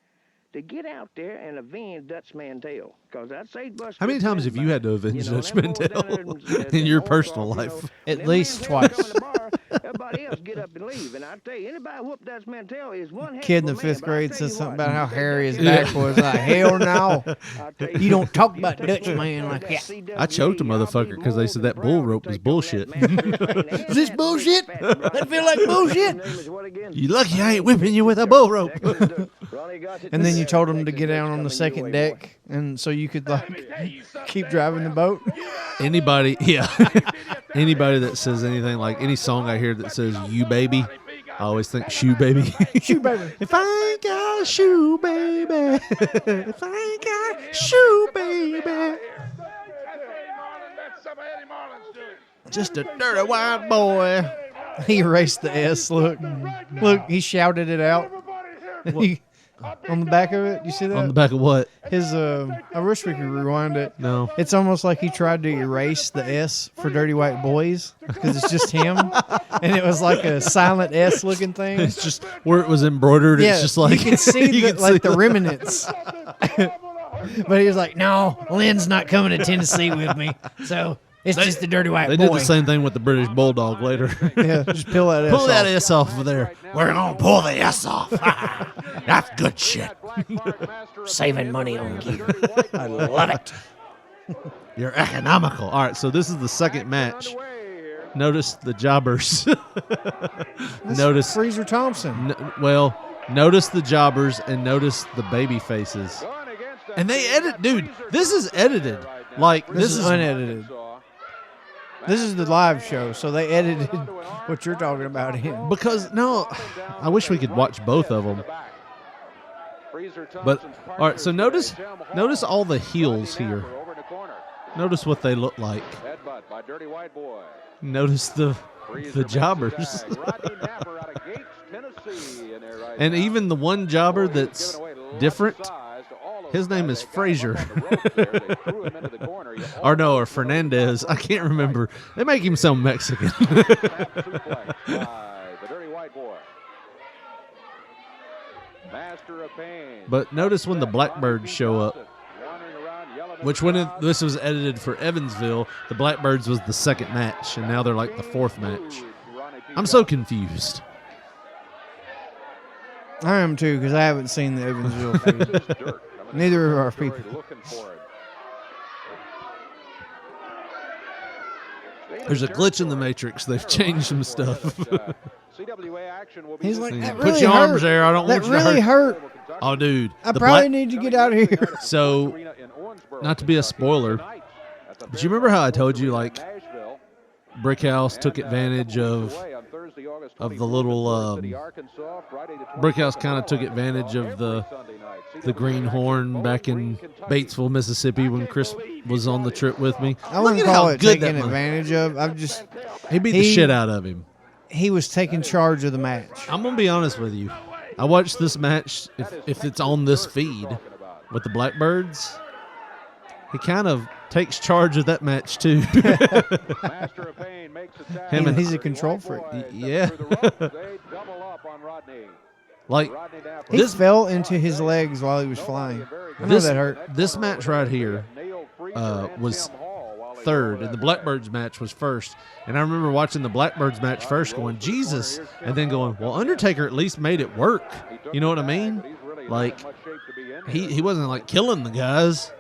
to get out there and avenge Dutch Mantel. Because that Sagebrush... How many times have you had to avenge Dutch them boys Mantel down there in your Ortoff, personal you know, life? At them least Mantels twice. come in the bar, everybody else get up and leave. And I tell you, anybody whoop Dutch Mantel is one heck Kid in of the a man, 5th but I grade tell says you something what, about how they hairy his got back that- was. Like, hell no. I tell You don't talk about Dutch man like that. CWA, I choked a I'll be motherfucker because they said more that than bull proud to rope was take on bullshit. that master train. Is this bullshit? That feel like bullshit? Name is what again? You lucky I ain't whipping you with a bull rope. Ronnie Gossett. And then you told him to Texas get Dutch down on the coming second your way, deck, and so you could like keep driving the boat. Anybody, yeah. Anybody that says anything like any song I hear that says "you baby," I always think "shoe baby." Shoot, baby. If I ain't got a shoe baby, if I ain't got a shoe baby, just a dirty white boy. He erased the S. Look, he shouted it out. He, on the back of it, you see that? On the back of what? His I wish we could rewind it. No. It's almost like he tried to erase the S for Dirty White Boys because it's just him, and it was like a silent S looking thing. It's just where it was embroidered. Yeah, It's just like you can see you the, can like see the remnants. But he was like, "No, Lynn's not coming to Tennessee with me, so it's just the Dirty White They Boy." did the same thing with the British Bulldog later. Yeah, just peel that S Pull that off. S off of there. We're gonna pull the S off. That's good shit. Saving money on gear. I love it. You're economical. All right, so this is the second match. Notice the jobbers. Notice Freezer Thompson. notice the jobbers and notice the baby faces. And they edit, dude. This is edited. Like This is unedited. This is the live show, so they edited what you're talking about in. because no, I wish we could watch both of them. But all right, so notice all the heels here. Notice what they look like. Headbutt by Dirty White Boy. Notice the jobbers. And even the one jobber that's different, his name is Frazier. or Fernandez. I can't remember. They make him sound Mexican. But notice when the Blackbirds show up, which this was edited for Evansville, the Blackbirds was the second match, and now they're like the fourth match. I'm so confused. I am too, because I haven't seen the Evansville feed. Neither of our people. There's a glitch in the Matrix. They've changed some stuff. CWA action will be He's like, that Put really your hurt. arms there. I don't that want you to really hurt. hurt. Oh, dude. I probably need to get out of here. So, not to be a spoiler, but you remember how I told you, like, Brickhouse took advantage of the little Brickhouse kind of took advantage of the greenhorn back in Batesville, Mississippi when Chris was on the trip with me. I wouldn't call it taking advantage of. He beat the shit out of him. He was taking charge of the match. I'm gonna be honest with you. I watched this match. If it's on this feed with the Blackbirds, he kind of takes charge of that match too. He's a control freak. Yeah. Like he fell into his legs while he was flying. I know that hurt. This match right here was third, and the Blackbirds match was first. And I remember watching the Blackbirds match first, going Jesus, and then going, well, Undertaker at least made it work. You know what I mean? Like he wasn't like killing the guys.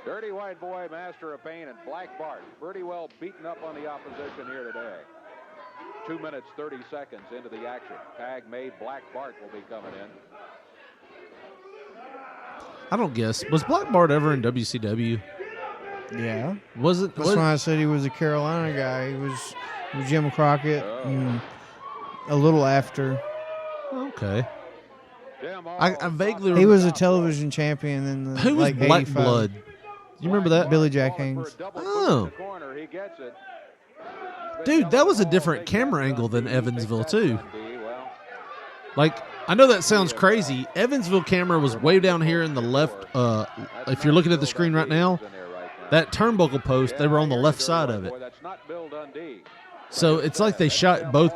Dirty White Boy, Master of Pain, and Black Bart pretty well beaten up on the opposition here today. 2 minutes, 30 seconds into the action. Tag made. Black Bart will be coming in. I don't guess. Was Black Bart ever in WCW? Yeah. That's why I said he was a Carolina guy. He was with Jim Crockett and a little after. Okay. I vaguely remember. He was a television champion in the Who was like Black 85. Blood? You remember that? Billy Jack Haynes. Oh. Dude, that was a different camera angle than Evansville, too. Like, I know that sounds crazy. Evansville camera was way down here in the left. If you're looking at the screen right now, that turnbuckle post, they were on the left side of it. So it's like they shot both.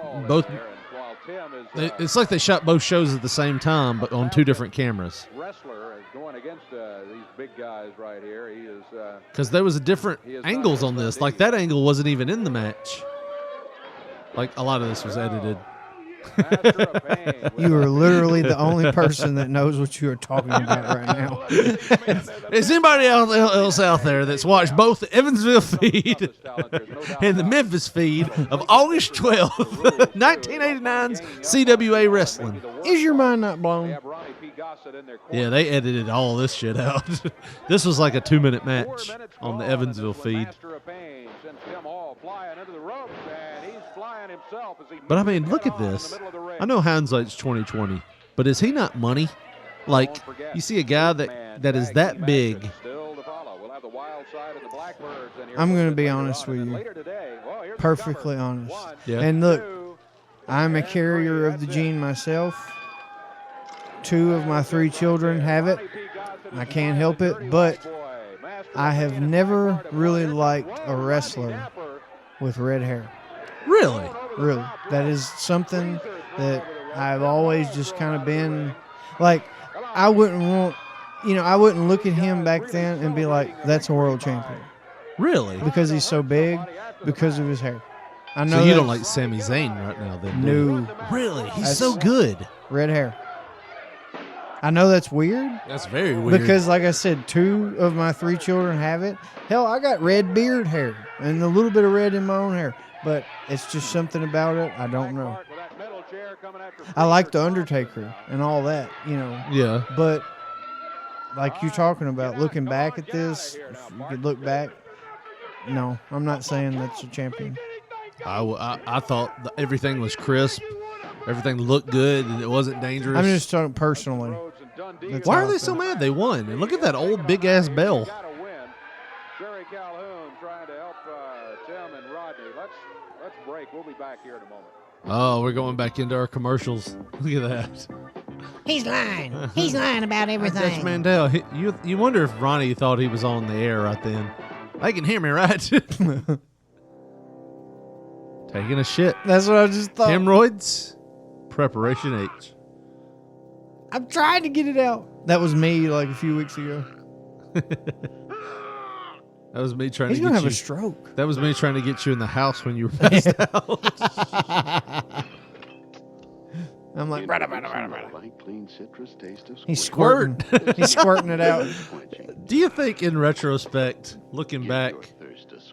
It's like they shot both shows at the same time, but on two different cameras. Wrestler is going against these big guys right here. He is because there was a different angles on this. Like that angle wasn't even in the match. Like a lot of this was edited. You are literally the only person that knows what you are talking about right now. Is anybody else out there that's watched both the Evansville feed and the Memphis feed of August 12th, 1989's CWA Wrestling? Is your mind not blown? Yeah, they edited all this shit out. This was like a 2-minute match on the Evansville feed. But I mean, look at this. I know hindsight's 2020, but is he not money? Like, you see a guy that is that big. I'm going to be honest with you. Perfectly honest. Yeah. And look, I'm a carrier of the gene myself. 2 of my 3 children have it. I can't help it, but I have never really liked a wrestler with red hair. Really? Really. That is something that I've always just kind of been like, I wouldn't look at him back then and be like, that's a world champion. Really? Because he's so big, because of his hair. I know. So you don't like Sami Zayn right now, then? No. Really? He's so good. Red hair. I know that's weird. That's very weird. Because, like I said, 2 of my 3 children have it. Hell, I got red beard hair and a little bit of red in my own hair. But it's just something about it. I don't know. I like The Undertaker and all that, you know. Yeah. But like you're talking about, looking back at this, if you could look back, no, I'm not saying that's a champion. I thought everything was crisp. Everything looked good and it wasn't dangerous. I'm just talking personally. Why are they so mad? They won. And look at that old big-ass bell. We'll be back here in a moment. Oh, we're going back into our commercials. Look at that. He's lying. He's lying about everything. Dutch Mandel. You wonder if Ronnie thought he was on the air right then. They can hear me, right? Taking a shit. That's what I just thought. Hemorrhoids. Preparation H. I'm trying to get it out. That was me like a few weeks ago. That was me trying He's to gonna get have you. a stroke. That was me trying to get you in the house when you were passed out. I'm like, Light, clean citrus taste of he's squirting. He's squirting it out. Do you think, in retrospect, looking back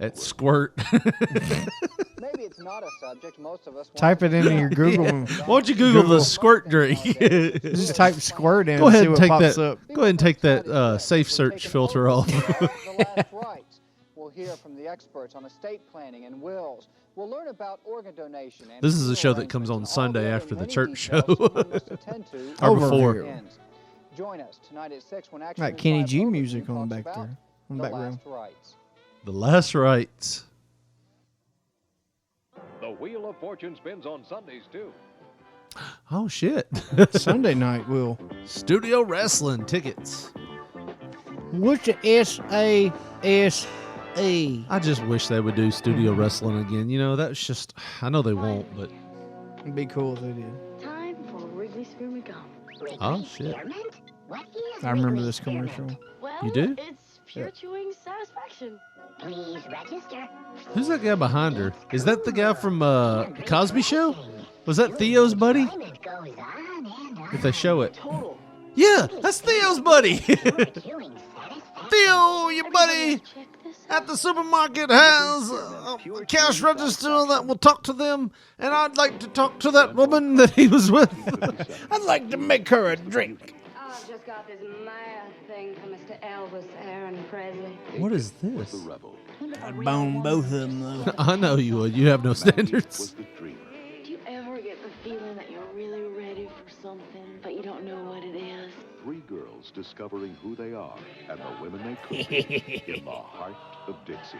at squirt, maybe it's not a subject most of us type it into your Google? Yeah. Why don't you Google the squirt drink? Just type squirt in. Go ahead and and see what take pops that. up. Go ahead and take that safe search filter off. The last rites. We'll hear from the experts on estate planning and wills. We'll learn about organ donation. And This is a show that comes on Sunday after the church show, or Overview. before. Join us tonight at 6 when Action Got Kenny News G Live music talks on back about there, on the background. last rites. The last rites. The Wheel of Fortune spins on Sundays, too. Oh shit! Sunday night, Will. Studio wrestling tickets. What's the SASE? I just wish they would do studio wrestling again. You know, that's just. I know they won't, but It'd be cool if they did. Time for Wrigley Spearmint Gum. oh shit! I remember this commercial. Well, You do? It's pure chewing satisfaction. Please register. Who's that guy behind her? Is that the guy from Cosby Show? Was that Theo's buddy? If they show it. Yeah, that's Theo's buddy. Theo, your buddy at the supermarket has a cash register that will talk to them, and I'd like to talk to that woman that he was with. I'd like to make her a drink. I've just got this mad thing for Mr. Elvis Aaron Presley. What is this? I'd bone both of them, though. I know you would. You have no standards. Do you ever get the feeling that you're really ready for something, but you don't know what it is? 3 girls discovering who they are and the women they could be in the heart of Dixie.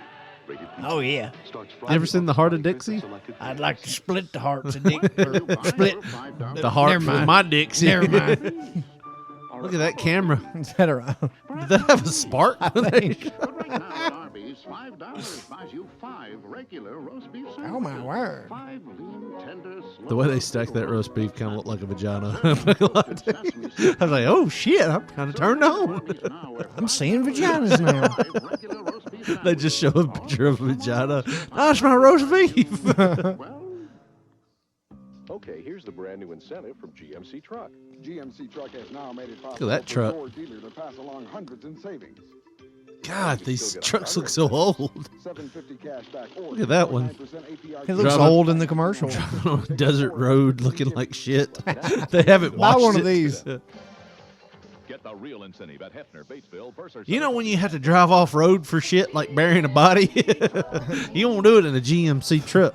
Rated PG. Oh, yeah. Starts You ever seen The Heart of Dixie? I'd like to split the hearts of Dick. Split The heart Never for mind. my Dixie. Never mind. Look at that camera. Is that around? Did that have a spark? But right now, Arby's $5 buys you 5 regular roast beef sandwiches. Oh, my word. 5 lean, tender, The way they stacked that roast beef kind of looked like a vagina. I was like, oh shit, I'm kind of turned on. I'm seeing vaginas now. They just show a picture of a vagina. That's my roast beef. Okay, here's the brand new incentive from GMC Truck. GMC Truck has now made it Look at that truck. for your dealer to pass along hundreds in savings. God, these trucks look so old. $750 cash back or Look at that one. 9% APR. He looks Driving- old in the commercial. Driving on a desert road looking like shit. They haven't Buy washed one it. of these. Get the real incentive at Hefner, Batesville, Bursar. You know when you have to drive off road for shit like burying a body? You won't do it in a GMC truck.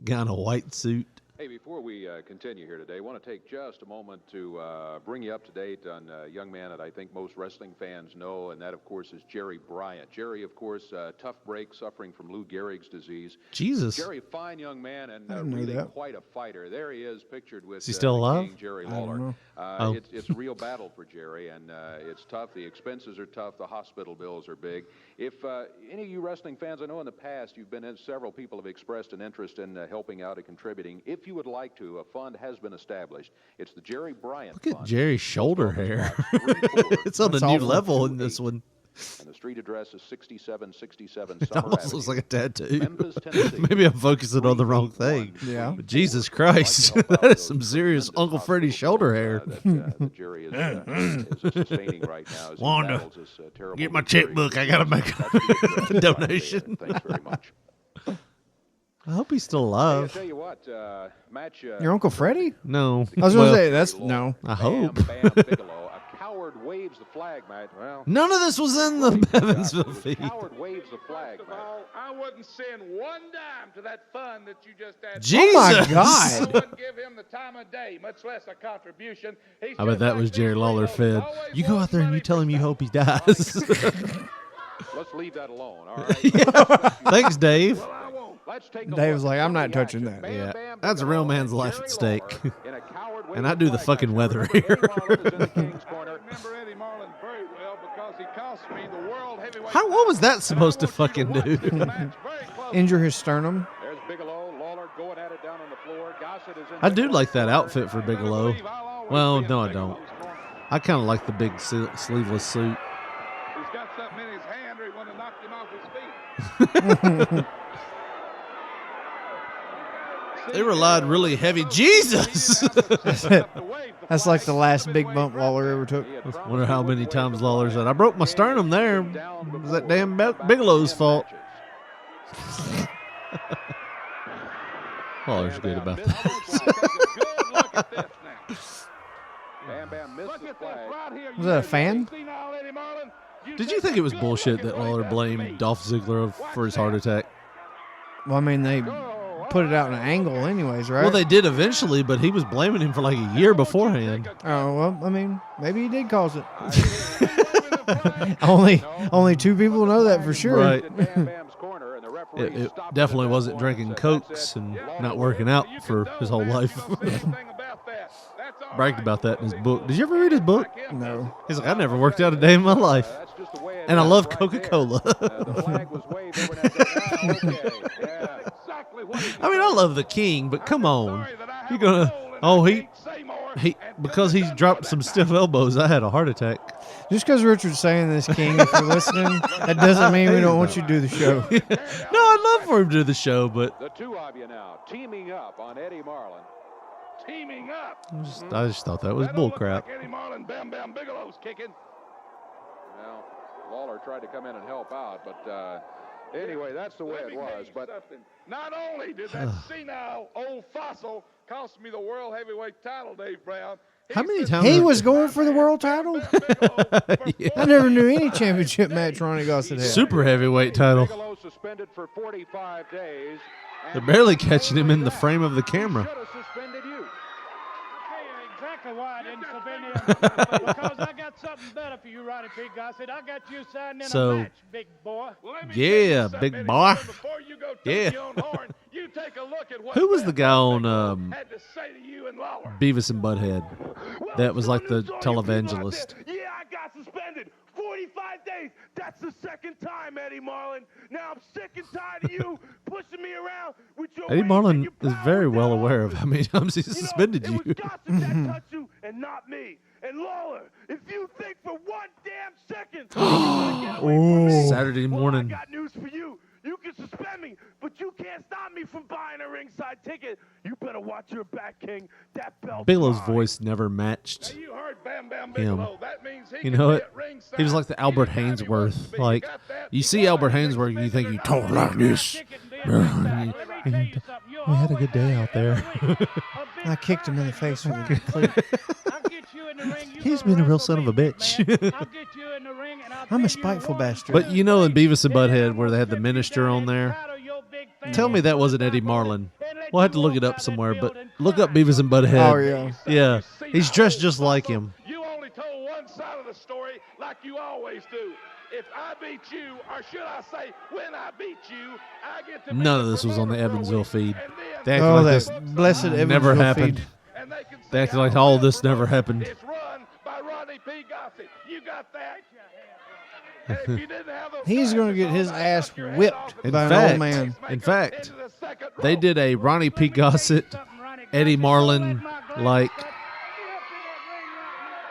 Guy in a white suit. Hey, before we continue here today, I want to take just a moment to bring you up to date on a young man that I think most wrestling fans know, and that, of course, is Jerry Bryant. Jerry, of course, tough break, suffering from Lou Gehrig's disease. Jesus. Jerry, fine young man and didn't know really that. quite a fighter. There he is, pictured with Is he still the alive? King, Jerry I don't Lawler. know. Oh. It's a real battle for Jerry, and it's tough. The expenses are tough. The hospital bills are big. If any of you wrestling fans, I know in the past you've been in, several people have expressed an interest in helping out and contributing. If you would like to, a fund has been established. It's the Jerry Bryant Look at Fund. Jerry's shoulder hair. It's on That's a new awful. level in this one. And the street address is 6767 It Summer almost Avenue. looks like a tattoo. Memphis, Tennessee. Maybe I'm focusing on the wrong thing. Yeah. But Jesus Christ, that is some serious Uncle Freddie shoulder hair. That Jerry is sustaining right now. As he Wanda, battles this, terrible get my Lou Gehrig checkbook. I disease. gotta make That's the address. donation. Thanks very much. I hope he's still Hey, I alive. tell you what, match. Your Uncle Freddie? No. I was going to Well, say, that's no. I Bam, hope. Bam Bigelow. A coward waves the flag, Matt. Well, None of this was in the Evansville feed. coward waves the flag, Matt. I wouldn't send one dime to that fund that you just had. Jesus. Oh, my I God. wouldn't give him the time of day, much less a contribution. He's I bet just that like was these Jerry Lawler Leos, fed. always You go out wants there and you money tell for him you stuff. hope he dies. Let's leave that alone, all right? Thanks, Dave. Dave was like, I'm not touching that. Yeah, that's a real man's life at stake. And I do the fucking weather here. I remember Eddie Marlin very well because he cost me the world heavyweight. What was that supposed to fucking do? Injure his sternum. There's Bigelow, Lawler going at it down on the floor. Gossett is in I do like that outfit for Bigelow. Well, no, I don't. I kind of like the big sleeveless suit. He's got something in his hand or he would have knocked him off his feet. They relied really heavy. Jesus! That's like the last big bump Lawler ever took. I wonder how many times Lawler said, I broke my sternum there. It was that damn Bigelow's fault. Lawler's good about that. Was that a fan? Did you think it was bullshit that Lawler blamed Dolph Ziggler for his heart attack? Well, I mean, they put it out in an angle anyways, right? Well, they did eventually, but he was blaming him for like a year beforehand. Oh, well, I mean, maybe he did cause it. Only two people know that for sure. Right. It definitely wasn't drinking Cokes and not working out for his whole life. Bragged about that in his book. Did you ever read his book? No. He's like, I never worked out a day in my life. And I love Coca-Cola. I mean, I love the King, but come on. You're going to... he because he dropped some stiff elbows, I had a heart attack. Just because Richard's saying this, King, if you're listening, that doesn't mean we don't want you to do the show. No, I'd love for him to do the show, but... The two of you now teaming up on Eddie Marlin. Teaming up. I just thought that was bullcrap. Like Eddie Marlin, Bam Bam Bigelow's kicking. Well, Lawler tried to come in and help out, but anyway, that's the way it was. But not only did that senile old fossil cost me the world heavyweight title, Dave Brown. How many times he was going for the world title? Yeah. I never knew any championship match Ronnie Gossett had. Super heavyweight title. Bigelow suspended for 45 days. They're barely catching him in the frame of the camera. Should have suspended you. Exactly why I didn't suspend him. Because I got something better for you, Ronnie P. Gossett. I got you signed in a match, big boy. Yeah, big boy. Yeah. Who was the guy on Beavis and Butthead? That was like the televangelist. Yeah, I got suspended. 45 days. That's the second time, Eddie Marlin. Now I'm sick and tired of you pushing me around with your Eddie Marlin is very well aware of how many times he suspended you. It was Gossett that touched you and not me. And Lawler, if you think for one damn second Saturday morning. I got news for you. You can suspend me, but you can't stop me from buying a ringside ticket. You better watch your back, King. That belt. Bigelow's voice never matched you heard Bam Bam him. Bigelow. That means You know what? He was like the Albert Hainsworth. Like, you see Albert Hainsworth and you think, you talk like this. We had a good day out there. I kicked him in the face with a cleat. He's been a real son of a bitch. I'm a spiteful bastard. But you know in Beavis and Butthead where they had the minister on there? Tell me that wasn't Eddie Marlin. We'll have to look it up somewhere, but look up Beavis and Butthead. Oh, yeah. Yeah. He's dressed just like him. You only told one side of the story like you always do. If I beat you, or should I say, when I beat you, I get to None of this was on the Evansville feed. They acted Oh, like that this blessed never Evansville happened. feed. They acted like all this never happened. It's run by Ronnie P. Gossett. You got that? And if you didn't have a He's going to get his ass whipped In by an fact, old man. In fact, they did a Ronnie P. Gossett, Eddie Marlin, like...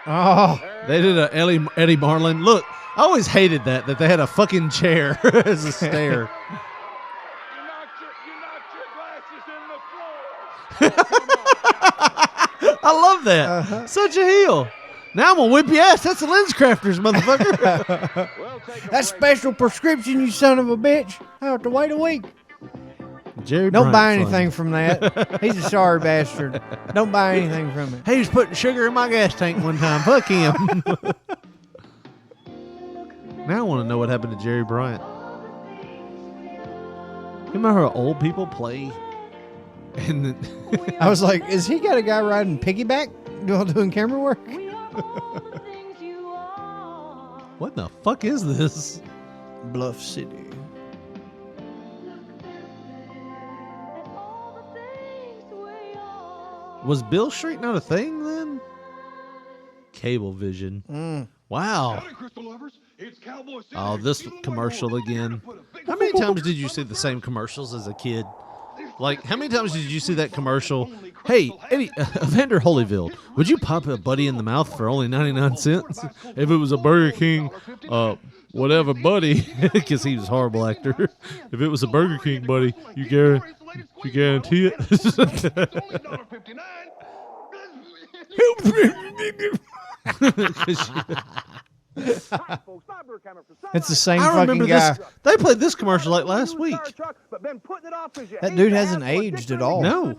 Oh. They did a Eddie Marlin. Look, I always hated that they had a fucking chair as a stair. I love that. Such a heel. Now I'm going to whip your ass. That's the Lens Crafters, motherfucker. That special prescription, you son of a bitch. I have to wait a week. Jerry Don't Bryant buy fun. anything from that. He's a sorry bastard. Don't buy anything from it. He was putting sugar in my gas tank one time. Fuck him. Now I want to know what happened to Jerry Bryant. You remember how old people play? And I was like, is he got a guy riding piggyback doing camera work? What the fuck is this? Bluff City. Was Bill Street not a thing then? Cablevision. Wow. Oh, this commercial again. How many times did you see the same commercials as a kid? Like, how many times did you see that commercial? Hey, Eddie, Evander Holyfield, would you pop a buddy in the mouth for only 99 cents? If it was a Burger King, whatever, buddy, because he was a horrible actor. If it was a Burger King, buddy, you guarantee it? It's the same I remember fucking guy. this. They played this commercial like last week. That dude hasn't aged at all. No.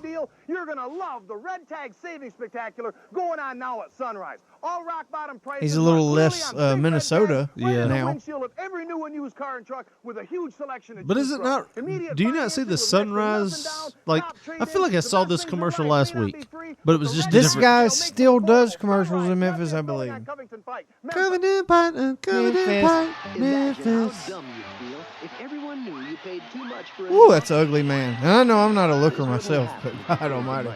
You're going to love the Red Tag Savings Spectacular going on now at Sunrise. All rock bottom prices. He's a little are less clearly on Minnesota now. windshield of every new and used car and truck with a huge selection of But used is it trucks. not? Immediate Do you not see the sunrise? Like, I feel like I saw this commercial right, last may not week, be free, but it was just This different. guy still does commercials in Memphis, I believe. Covington Pike. Covington Pike, Memphis. Memphis. dumb you feel if everyone knew you paid too much for a Ooh, that's an ugly man. And I know I'm not a looker myself, but God almighty.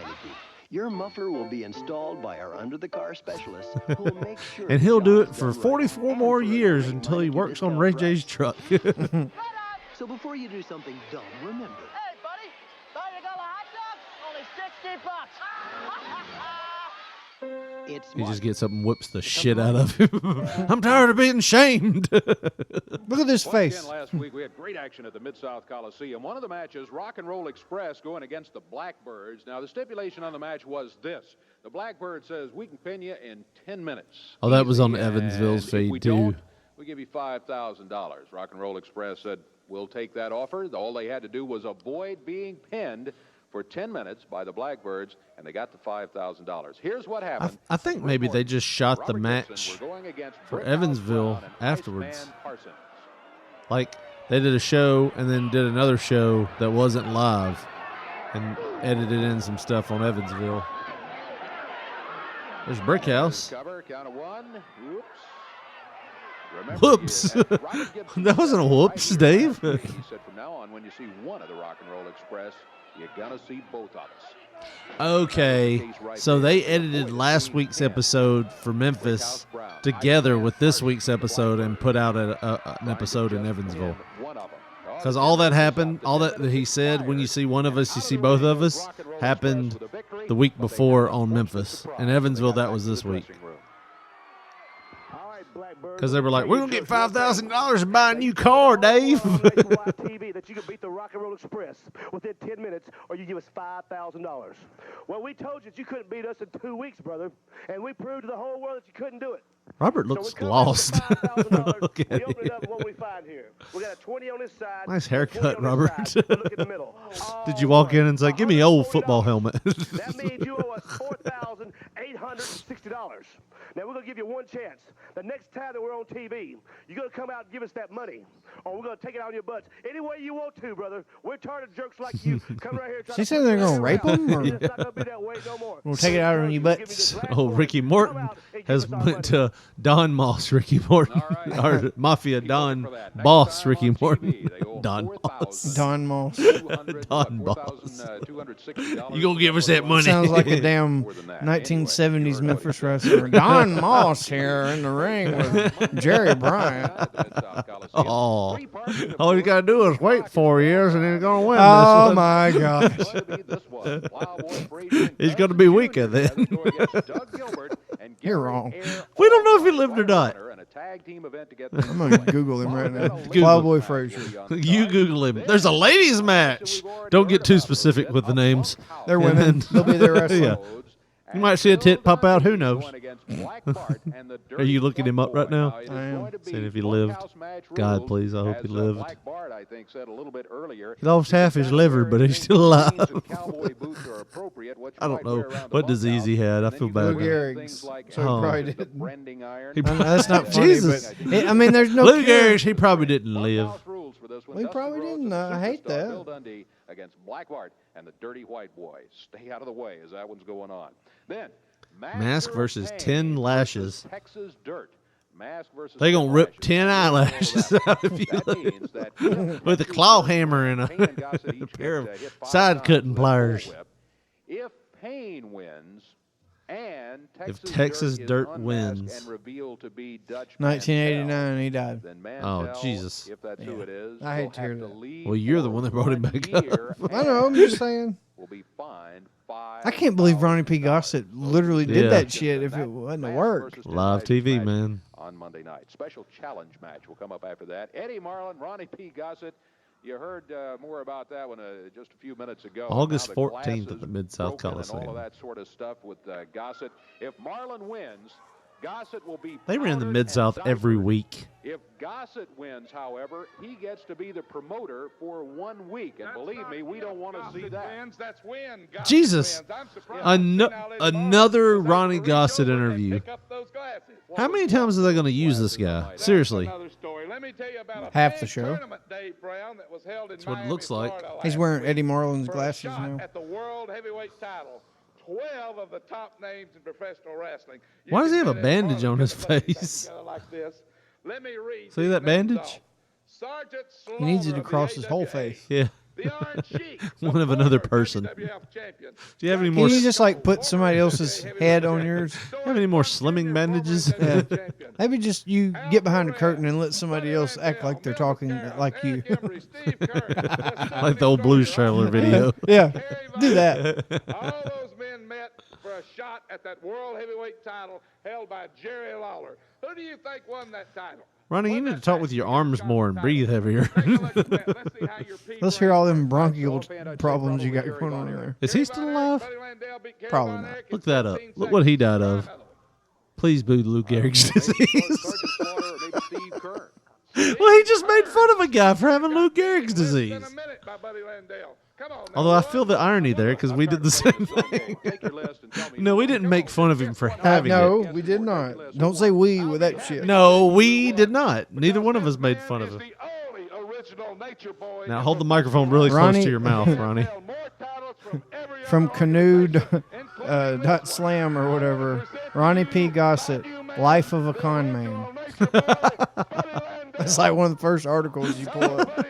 Your muffler will be installed by our under-the-car specialist, who will make sure And he'll do it for 44 more years until he works on Ray J's truck. So before you do something dumb, remember. Hey, buddy, thought you got a hot dog? Only $60. It's He just gets up and whips the shit out of him. I'm tired of being shamed. Look at this Once face. again, last week we had great action at the Mid-South Coliseum. One of the matches, Rock and Roll Express going against the Blackbirds. Now, the stipulation on the match was this. The Blackbird says, we can pin you in 10 minutes. Oh, that was on Easy. Evansville's And if we feed, too. don't, we give you $5,000. Rock and Roll Express said, we'll take that offer. All they had to do was avoid being pinned for 10 minutes by the Blackbirds, and they got the $5,000. Here's what happened. I think maybe they just shot the Robert match Gibson were going against for Brickhouse Evansville Brown and afterwards. Iceman Parsons. Like, they did a show and then did another show that wasn't live and edited in some stuff on Evansville. There's Brickhouse. Cover, count of one. Whoops. Remember, Whoops. That wasn't a whoops, Dave. He said from now on, when you see one of the Rock and Roll Express, you're going to see both of us. Okay, so they edited last week's episode for Memphis together with this week's episode and put out an episode in Evansville. Because all that happened, all that he said, when you see one of us, you see both of us, happened the week before on Memphis. In Evansville, that was this week. Because they were like, we're going to get $5,000 and buy a new car, Dave. TV that you can beat the Rock and Roll Express within 10 minutes, or you give us $5,000. Well, we told you that you couldn't beat us in 2 weeks, brother, and we proved to the whole world that you couldn't do it. Robert looks lost. Look at We open it him. up, what we find here. We got a 20 on this side. Nice a 20 haircut, on this Robert. side. Look in the middle. Did you walk in and say, give me an old football helmet? That means you owe us $4,860. Now, we're going to give you one chance. The next time that we're on TV, you're going to come out and give us that money, or we're going to take it out on your butts. Any way you want to, brother. We're tired of jerks like you. Come right here. and try She to said push they're us gonna rape around. him, or- It's not going to be that way no more. We'll take it out on your butts. Oh, Ricky Morton has went to Don Moss Ricky Morton. Or Mafia Don Boss Ricky Morton. Don Moss. Don Moss. Don Boss. You gonna give us that money? Sounds like a damn 1970s Memphis wrestler. Don Moss here in the ring with Jerry Bryant. Oh, all you gotta do is wait 4 years and he's gonna win. Oh this one. my gosh. He's gonna be weaker then. You're wrong. We don't know if he lived or not. I'm gonna Google him right now. Google. Plowboy Frazier. You Google him. There's a ladies match. Don't get too specific with the names. They're And women. then- They'll be there wrestling. Yeah. You might see a tit pop out. Who knows? Are you looking him up right now? I am. Seeing if he lived. God, please, I hope he lived. I think said a little bit earlier. He lost half his liver, but he's still alive. I don't know what disease he had. I feel bad. Lou Gehrig's. So he probably didn't. He That's not funny, Jesus. but I mean, there's no Lou cure. Gehrig's, he probably didn't live. Well, he probably didn't. I hate Bill that. Dundee against Blackbart and the Dirty White Boys. Stay out of the way as that one's going on. Then Mask versus 10 lashes. Texas Dirt. Mask versus They gonna 10 rip lashes. 10 eyelashes out of you That means that with a claw hammer and Payne and a Gossett each pair get, of hit 5 side times cutting with a pliers. bullwhip. If Payne wins, wins, and Texas Dirt is wins. and revealed to be Dutch 1989, he died. then Mantell, Oh, Jesus. if that's who it is, I hate will to hear have to that. leave Well, you're the for one that brought him 1 back up. year I know, I'm just saying. will be fined $5,000. I can't believe Ronnie P. Gossett literally did that shit if it wasn't a work. Live TV, man. On Monday night. Special challenge match will come up after that. Eddie Marlin, Ronnie P. Gossett. You heard more about that one just a few minutes ago. August Now the 14th at the glasses Mid-South broken and Coliseum. all of that sort of stuff with Gossett. If Marlin wins, Gossett will be They ran the powdered Mid-South and every diapered. week. If Gossett wins, however, he gets to be the promoter for 1 week. And believe me, we don't want to see that. That's when Gossett Jesus. wins. I'm surprised. Another Ronnie Gossett interview. How many times are they going to use this guy? Seriously. Let me tell you about a Half the big show. tournament, Dave Brown, that was held in That's what it Miami, looks like. Florida He's last wearing week Eddie Marlin's for a glasses shot now. at the World Heavyweight title. 12 of the top names in professional wrestling. You Why does he can have a bet Eddie bandage Marlin on his could have put these face? together like this. Let me read See these that names bandage? off. Sergeant He needs it Slaughter of the across his whole AWA, face. Yeah. The Iron Sheik, One of another person. WWF champion. Do you have any Can more? you just like put somebody else's head on yours? Have any more slimming bandages? Yeah. Maybe just you get behind the curtain and let somebody else act like they're talking like you. Like the old Blues Traveler video. Yeah, do that. All those men met for a shot at that World Heavyweight title held by Jerry Lawler. Who do you think won that title? Ronnie, you need to talk with your arms more and breathe heavier. Let's hear all them bronchial problems you got going on there. Is he still alive? Probably not. Look that up. Look what he died of. Please boo Lou Gehrig's disease. Well, he just made fun of a guy for having Lou Gehrig's disease. Although I feel the irony there because we did the same thing. No, we didn't make fun of him for having No, it. we did not. Don't say we with that shit. No, we did not. Neither one of us made fun of him. Now hold the microphone really close to your mouth, Ronnie. From Canoe.slam or whatever, Ronnie P. Gossett, Life of a Con Man. That's like one of the first articles you pull up.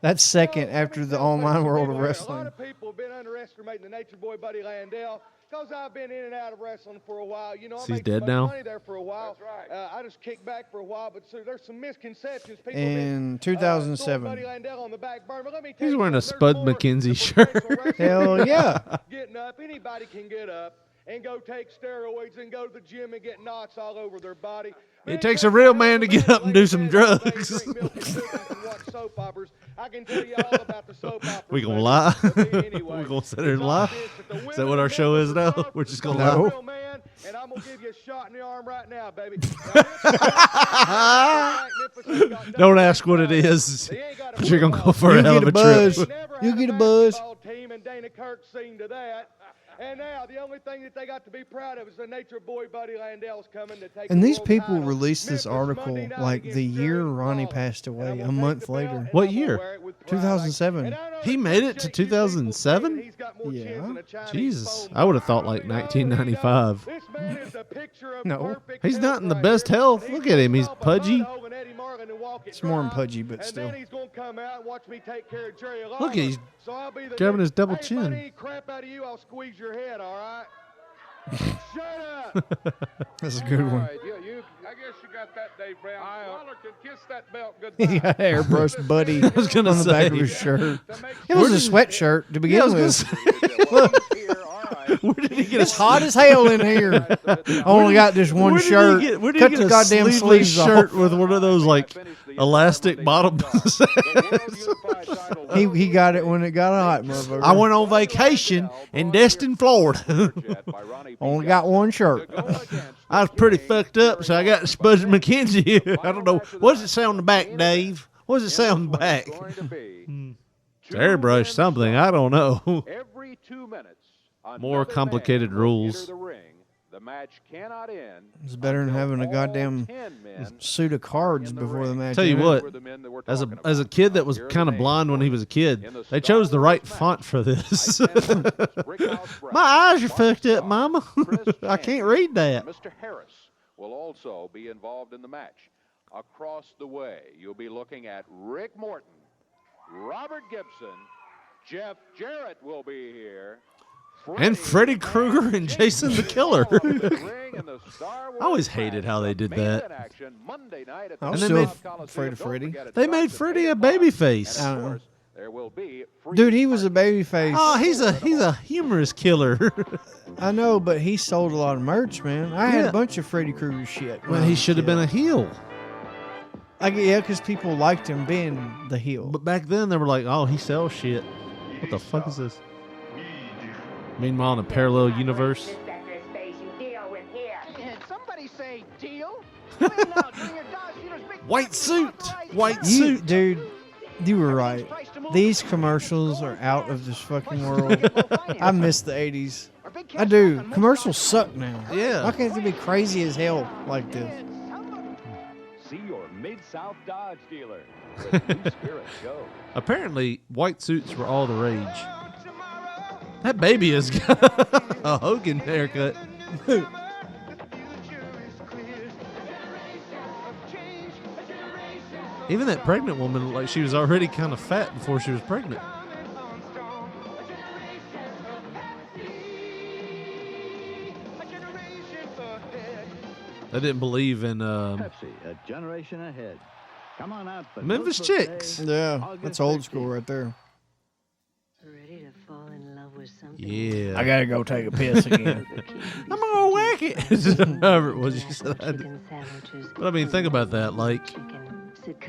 That's second after the online world of A lot wrestling. of people have been underestimating the Nature Boy Buddy Landell because I've been in and out of wrestling for a while. You know, I He's made dead so much now? money there for a while. That's right. I just kicked back for a while, but so there's some misconceptions. People In throwing 2007. Buddy Landell on the back burner. But let me tell He's you wearing a something, Spud there's more McKenzie to shirt. professional wrestling Hell than yeah. Getting up, anybody can get up and go take steroids and go to the gym and get knots all over their body. It takes a real man to get up and do some drugs. Soap operas. I can tell you all about the soap operas. We gonna lie? Anyway, We gonna sit there and lie? Is that what our show is now? We're just gonna No. lie. real man, and I'm gonna give you a shot in the arm right now, baby. Don't ask what it is, but you're gonna go for a You hell get of a a buzz. trip. You get a buzz. Team and Dana Kirk seen to that. And now the only thing that they got to be proud of is the Nature Boy Buddy Landell's coming to take. And the these world people title. released this article like the year Ronnie passed away, a month later. What year? 2007. He made it to 2007? Yeah. Jesus, I would have thought like 1995. This man is a picture of No. perfect He's not in the health best right here. health. Look at him, he's pudgy. It's more than pudgy, but And still. then he's gonna come out and watch me take care of Jerry Lawler. Look, he's So I'll be the grabbing next- his double Hey, chin. If I need crap out of you, I'll squeeze your head. All right. Shut up. That's a good one. All right, I guess you got that, Dave Brown. Lawler can kiss that belt He goodbye. got airbrush buddy was gonna on the back of say. his shirt. It was a sweatshirt to begin with. Where did he get It's hot as hell in here. I only got this one shirt. Where did Cut he the get a goddamn sleeveless sleeves shirt off. with one of those like elastic bottom? He got it when it got hot, motherfucker. I went on vacation in Destin, Florida. Only got one shirt. I was pretty fucked up, so I got Spud McKenzie. I don't know. What does it say on the back, Dave? What does it say on the back? It's airbrush something. I don't know. Every 2 minutes. More complicated rules. The ring. The match cannot end. It's better than having a goddamn 10 men suit of cards before the match. Tell you ended. what, as a kid that was kind of blind when he was a kid, they chose the right font for this. My eyes are fucked up, Mama. I can't read that. Mr. Harris will also be involved in the match. Across the way, you'll be looking at Rick Morton, Robert Gibson, Jeff Jarrett will be here. And Freddy Krueger and Jason the Killer. I always hated how they did that. I'm And they still made, afraid of Freddy. they made Freddy a baby face. I don't know. Dude, he was a baby face. Oh, he's a humorous killer. I know, but he sold a lot of merch, man. I had a bunch of Freddy Krueger shit. Well, he should have been a heel. Yeah, because people liked him being the heel. But back then, they were like, oh, he sells shit. What the fuck is this? Meanwhile, in a parallel universe. Did somebody say deal? White suit. White suit. Dude, you were right. These commercials are out of this fucking world. I miss the 80s. I do. Commercials suck now. Yeah. Why can't they be crazy as hell like this? See your Mid-South Dodge dealer. Let new spirits go. Apparently, white suits were all the rage. That baby has got a Hogan haircut. Even that pregnant woman looked like she was already kind of fat before she was pregnant. I didn't believe in Pepsi, a generation ahead. Come on out for Memphis Notebook Chicks. Day, Yeah, August that's old 15th. school right there. Ready to fall in love with something. Yeah. I gotta go take a piss again. I'm gonna whack it. However it was you said. But I mean, think about that. Like,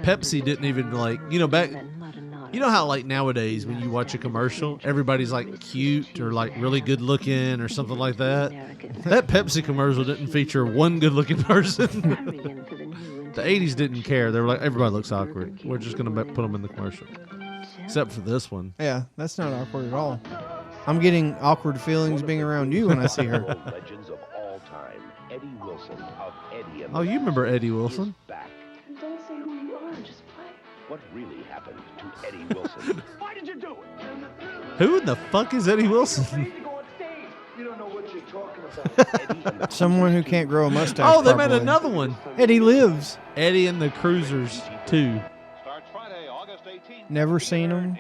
Pepsi didn't even like, back. You know how like nowadays when you watch a commercial, everybody's like cute or like really good looking or something like that. That Pepsi commercial didn't feature one good looking person. The 80s didn't care. They were like, everybody looks awkward. We're just gonna put them in the commercial. Except for this one. Yeah, that's not awkward at all. I'm getting awkward feelings being around you when I see her. Legends of all time, Eddie Wilson of Eddie and Oh, you remember Eddie Wilson? back. Don't say who you are, just play. What really happened to Eddie Wilson? Why did you do it? Who in the fuck is Eddie Wilson? You don't know what you're talking about. Someone who can't grow a mustache. Oh, they made properly. another one. Eddie Lives. Eddie and the Cruisers 2. Never seen him.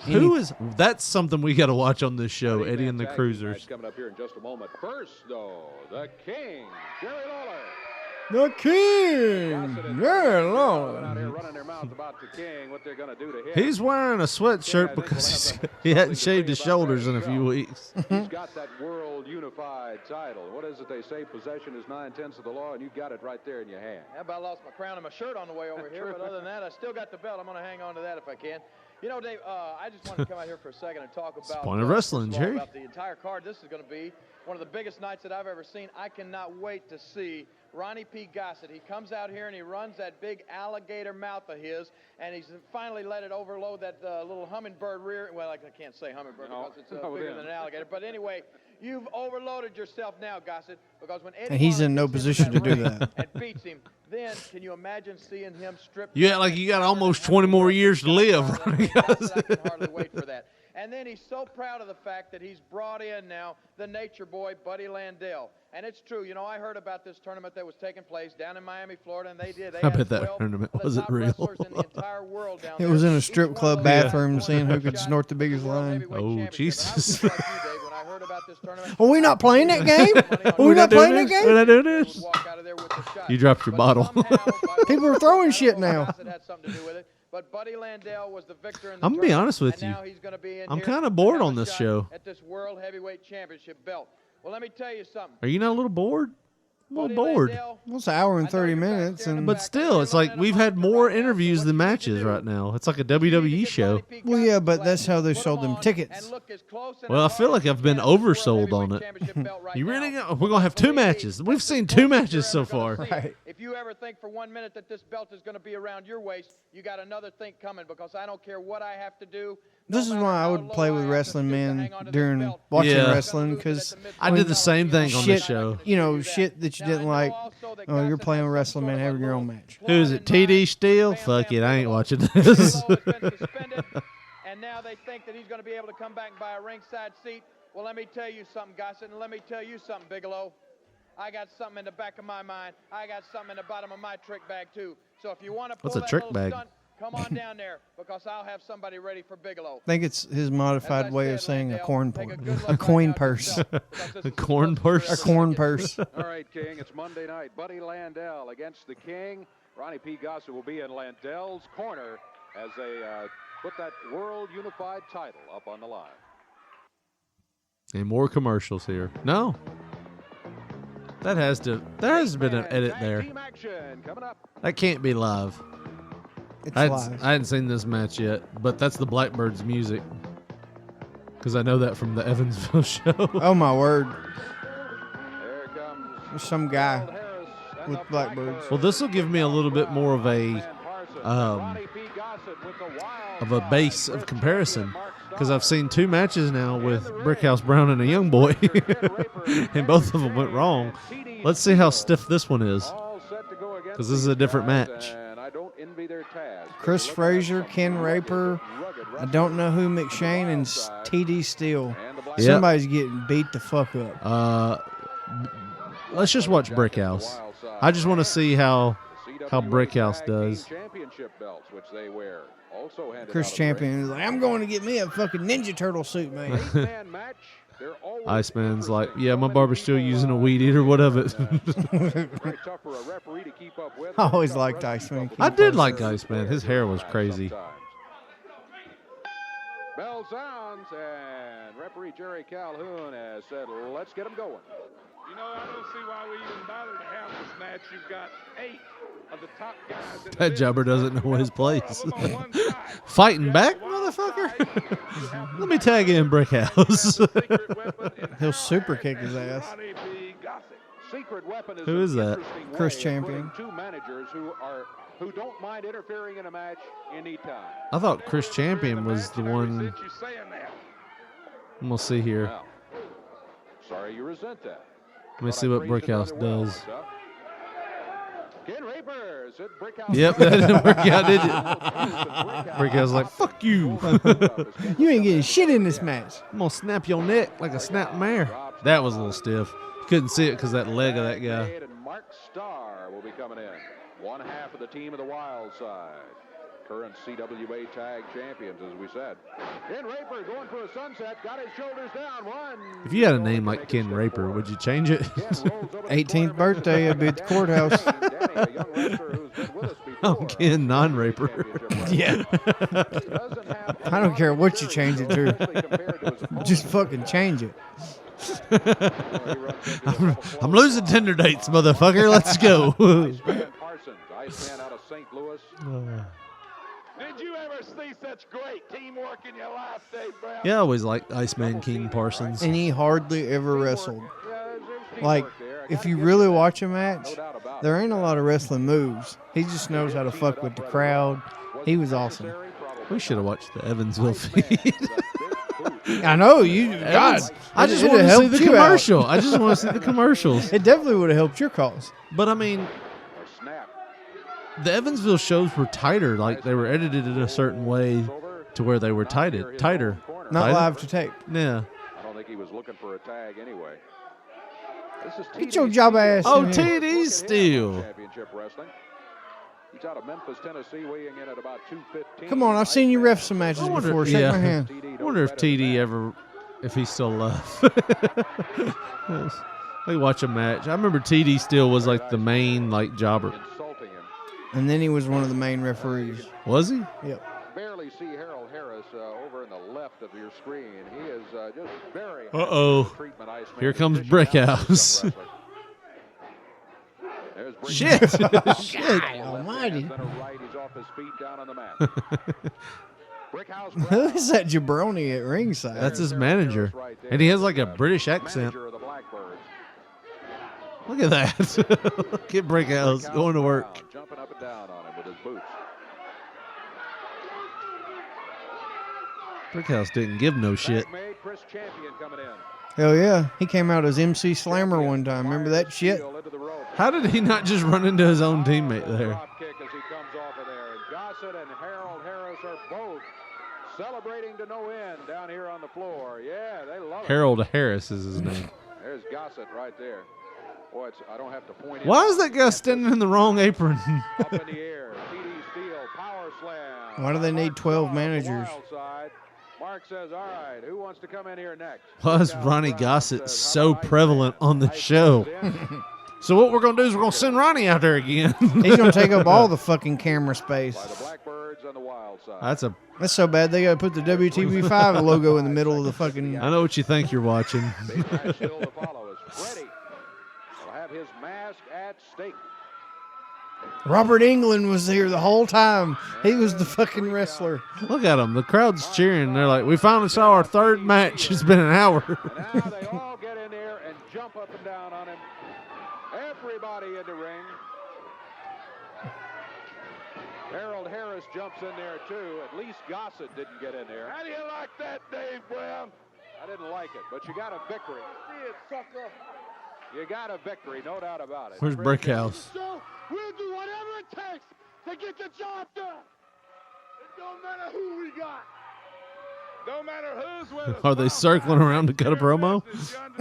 Who is? That's something we got to watch on this show. Eddie and the Cruisers. Coming up here in just a moment. First, though, the King, Jerry Lawler. The King. Yeah, Lord. Out here running their mouths about the King, what they're going to do to him. He's wearing a sweatshirt because he hadn't shaved his shoulders in a few weeks. He's got that world unified title. What is it they say? Possession is 9/10 of the law, and you got it right there in your hand. How about I lost my crown and my shirt on the way over here, but other than that, I still got the belt. I'm going to hang on to that if I can. You know, Dave, I just wanted to come out here for a second and talk about, Point of wrestling, first of all, Jerry. about the entire card. This is going to be one of the biggest nights that I've ever seen. I cannot wait to see Ronnie P. Gossett. He comes out here and he runs that big alligator mouth of his, and he's finally let it overload that little hummingbird rear. Well, I can't say hummingbird because it's bigger than an alligator. But anyway, you've overloaded yourself now, Gossett, because when Eddie And he's in no position to do that. and beats him, then can you imagine seeing him strip? You act like you got almost 20 more years to live. I can hardly wait for that. And then he's so proud of the fact that he's brought in now the nature boy, Buddy Landell. And it's true. You know, I heard about this tournament that was taking place down in Miami, Florida, and they did. They I had bet that 12 tournament of the wasn't top real. wrestlers in the entire world down It there. was in a Each strip one club of those bathroom, guys seeing who won could a snort the biggest line. Oh, Jesus. When I heard about this tournament, Are we not playing that game? Are we We're not not playing doing that this? game? We're not doing this? walk out of there with the shot. You dropped your bottle. People are throwing shit now. It had something to do with it. But Buddy Landell was the victor in the I'm gonna be tournament, honest with and you. now he's gonna be in I'm here kind to of bored have on a this shot show. at this World Heavyweight Championship belt. Well, let me tell you something. Are you not a little bored? I'm a little Buddy bored. Landell, Well, it's an hour and 30 minutes. And But still, it's like we've had more interviews than matches right now. It's like a WWE show. Well, yeah, but that's how they sold them tickets. Well, I feel like I've been oversold on it. You really? We're gonna have 2 matches. We've seen 2 matches so far. Right. If you ever think for 1 minute that this belt is going to be around your waist, you got another thing coming, because I don't care what I have to do. This is why I would play with wrestling men during watching wrestling, because I did the same thing on this show. You know, shit that you didn't like. Oh, you're playing with wrestling men, have your own match. Who is it? TD Steele? Fuck it, I ain't watching this. And now they think that he's going to be able to come back and buy a ringside seat. Well, let me tell you something, Gossett, and let me tell you something, Bigelow. I got something in the back of my mind. I got something in the bottom of my trick bag, too. So if you want to pull What's a that trick little bag? stunt come on down there because I'll have somebody ready for Bigelow. I think it's his modified way of saying a coin purse. A corn purse. A corn purse. All right, King, it's Monday night. Buddy Landell against the King. Ronnie P. Gossett will be in Landell's corner as they put that World Unified title up on the line. And more commercials here. No. There has been an edit there. That can't be live. It's I live. hadn't seen this match yet, but that's the Blackbirds music. Because I know that from the Evansville show. Oh, my word. There comes There's some guy with Blackbirds. Well, this will give me a little bit more of a base of comparison. Because I've seen 2 matches now with Brickhouse Brown and a young boy. And both of them went wrong. Let's see how stiff this one is. Because this is a different match. Chris Frazier, Ken Raper. I don't know who McShane and TD Steele. Yep. Somebody's getting beat the fuck up. Let's just watch Brickhouse. I just want to see how Brickhouse does. Chris Champion is like, I'm going to get me a fucking Ninja Turtle suit, man. Iceman's like, yeah, my barber's still using a weed eater. What of it? I always liked Iceman. I did like Iceman. His hair was crazy. Bell sounds, and referee Jerry Calhoun has said, let's get him going. You know, I don't see why we even bother to have this match. You've got 8 of the top guys in the That jobber doesn't know his place. Fighting back, motherfucker? Let me tag in Brickhouse. He'll super kick his ass. Secret weapon is Who is that? Chris Champion. 2 managers who don't mind interfering in a match anytime. I thought Chris Champion was the one. We'll see here. Well, sorry you resent that. Let me see what Brickhouse does. Ken Raper said Brickhouse. Yep, that didn't work out, did it? Brickhouse like, fuck you. You ain't getting shit in this match. I'm going to snap your neck like a snap mare. That was a little stiff. Couldn't see it because that leg of that guy. And Mark Starr will be coming in. One half of the team of the Wild Side. Current CWA tag champions, as we said. Ken Raper going for a sunset, got his shoulders down. One. If you had a name like Ken Raper, would you change it? 18th birthday, I'll be at the courthouse. I'm Ken Non-Raper. Yeah. I don't care what you change it to. Just fucking change it. I'm losing Tinder dates, motherfucker. Let's go. Iceman out of St. Louis. Did you ever see such great teamwork in your life, Dave Brown? Yeah, I always liked Iceman King Parsons. And he hardly ever wrestled. Like, if you really watch a match, there ain't a lot of wrestling moves. He just knows how to fuck with the crowd. He was awesome. We should have watched the Evansville feed. I know you. God, I just want to see the commercial. I just want to see the commercials. It definitely would have helped your cause. But I mean, the Evansville shows were tighter. Like they were edited in a certain way to where they were tighter. Not live to tape. Yeah. I don't think he was looking for a tag anyway. This is Get your job ass. Oh, TD Steele. Championship Wrestling. He's out of Memphis, Tennessee, weighing in at about 215. Come on, I've seen you ref some matches before. Shake my hand. I wonder if TD ever, if he's still alive. We watch a match. I remember TD Steele was like the main jobber. And then he was one of the main referees. Was he? Yep. Barely see Harold Harris over in the left of your screen. He is just very. Here comes Brickhouse. Shit. Shit. Almighty. He's off his feet down on the mat. Who is that jabroni at ringside? That's his manager. And he has like a British accent. Look at that. Look at Brickhouse going to work. Jumping up and down on him with his boots. Brickhouse didn't give no shit. Chris Champion coming in. Hell yeah. He came out as MC Slammer one time. Remember that shit? How did he not just run into his own teammate there? Kick as he comes off of there. And Gossett and Harold Harris are both celebrating to no end down here on the floor. Yeah, they love it. Harold Harris is his name. There's Gossett right there. Boy, I don't have to point Why is that guy standing in the wrong apron? Up in the air. TD Steele, power slam. Why do they need 12 managers? Mark says, all right, who wants to come in here next? Why is Ronnie Gossett so prevalent on the show? So what we're going to do is we're going to send Ronnie out there again. He's going to take up all the fucking camera space. By the Blackbirds on the wild side. That's so bad they got to put the WTV5 logo in the middle of the fucking... I know what you think you're watching. Big match still to follow as Freddie will have his mask at stake. Robert England was here the whole time. He was the fucking wrestler. Look at him. The crowd's cheering. They're like, we finally saw our third match. It's been an hour. Now they all get in there and jump up and down on him. Everybody in the ring. Harold Harris jumps in there, too. At least Gossett didn't get in there. How do you like that, Dave Brown? I didn't like it, but you got a victory. See it, sucker. You got a victory, no doubt about it. Where's Brickhouse? So we'll do whatever it takes to get the job done. It don't matter who we got. Don't matter who's with us. Are they circling around to cut a promo?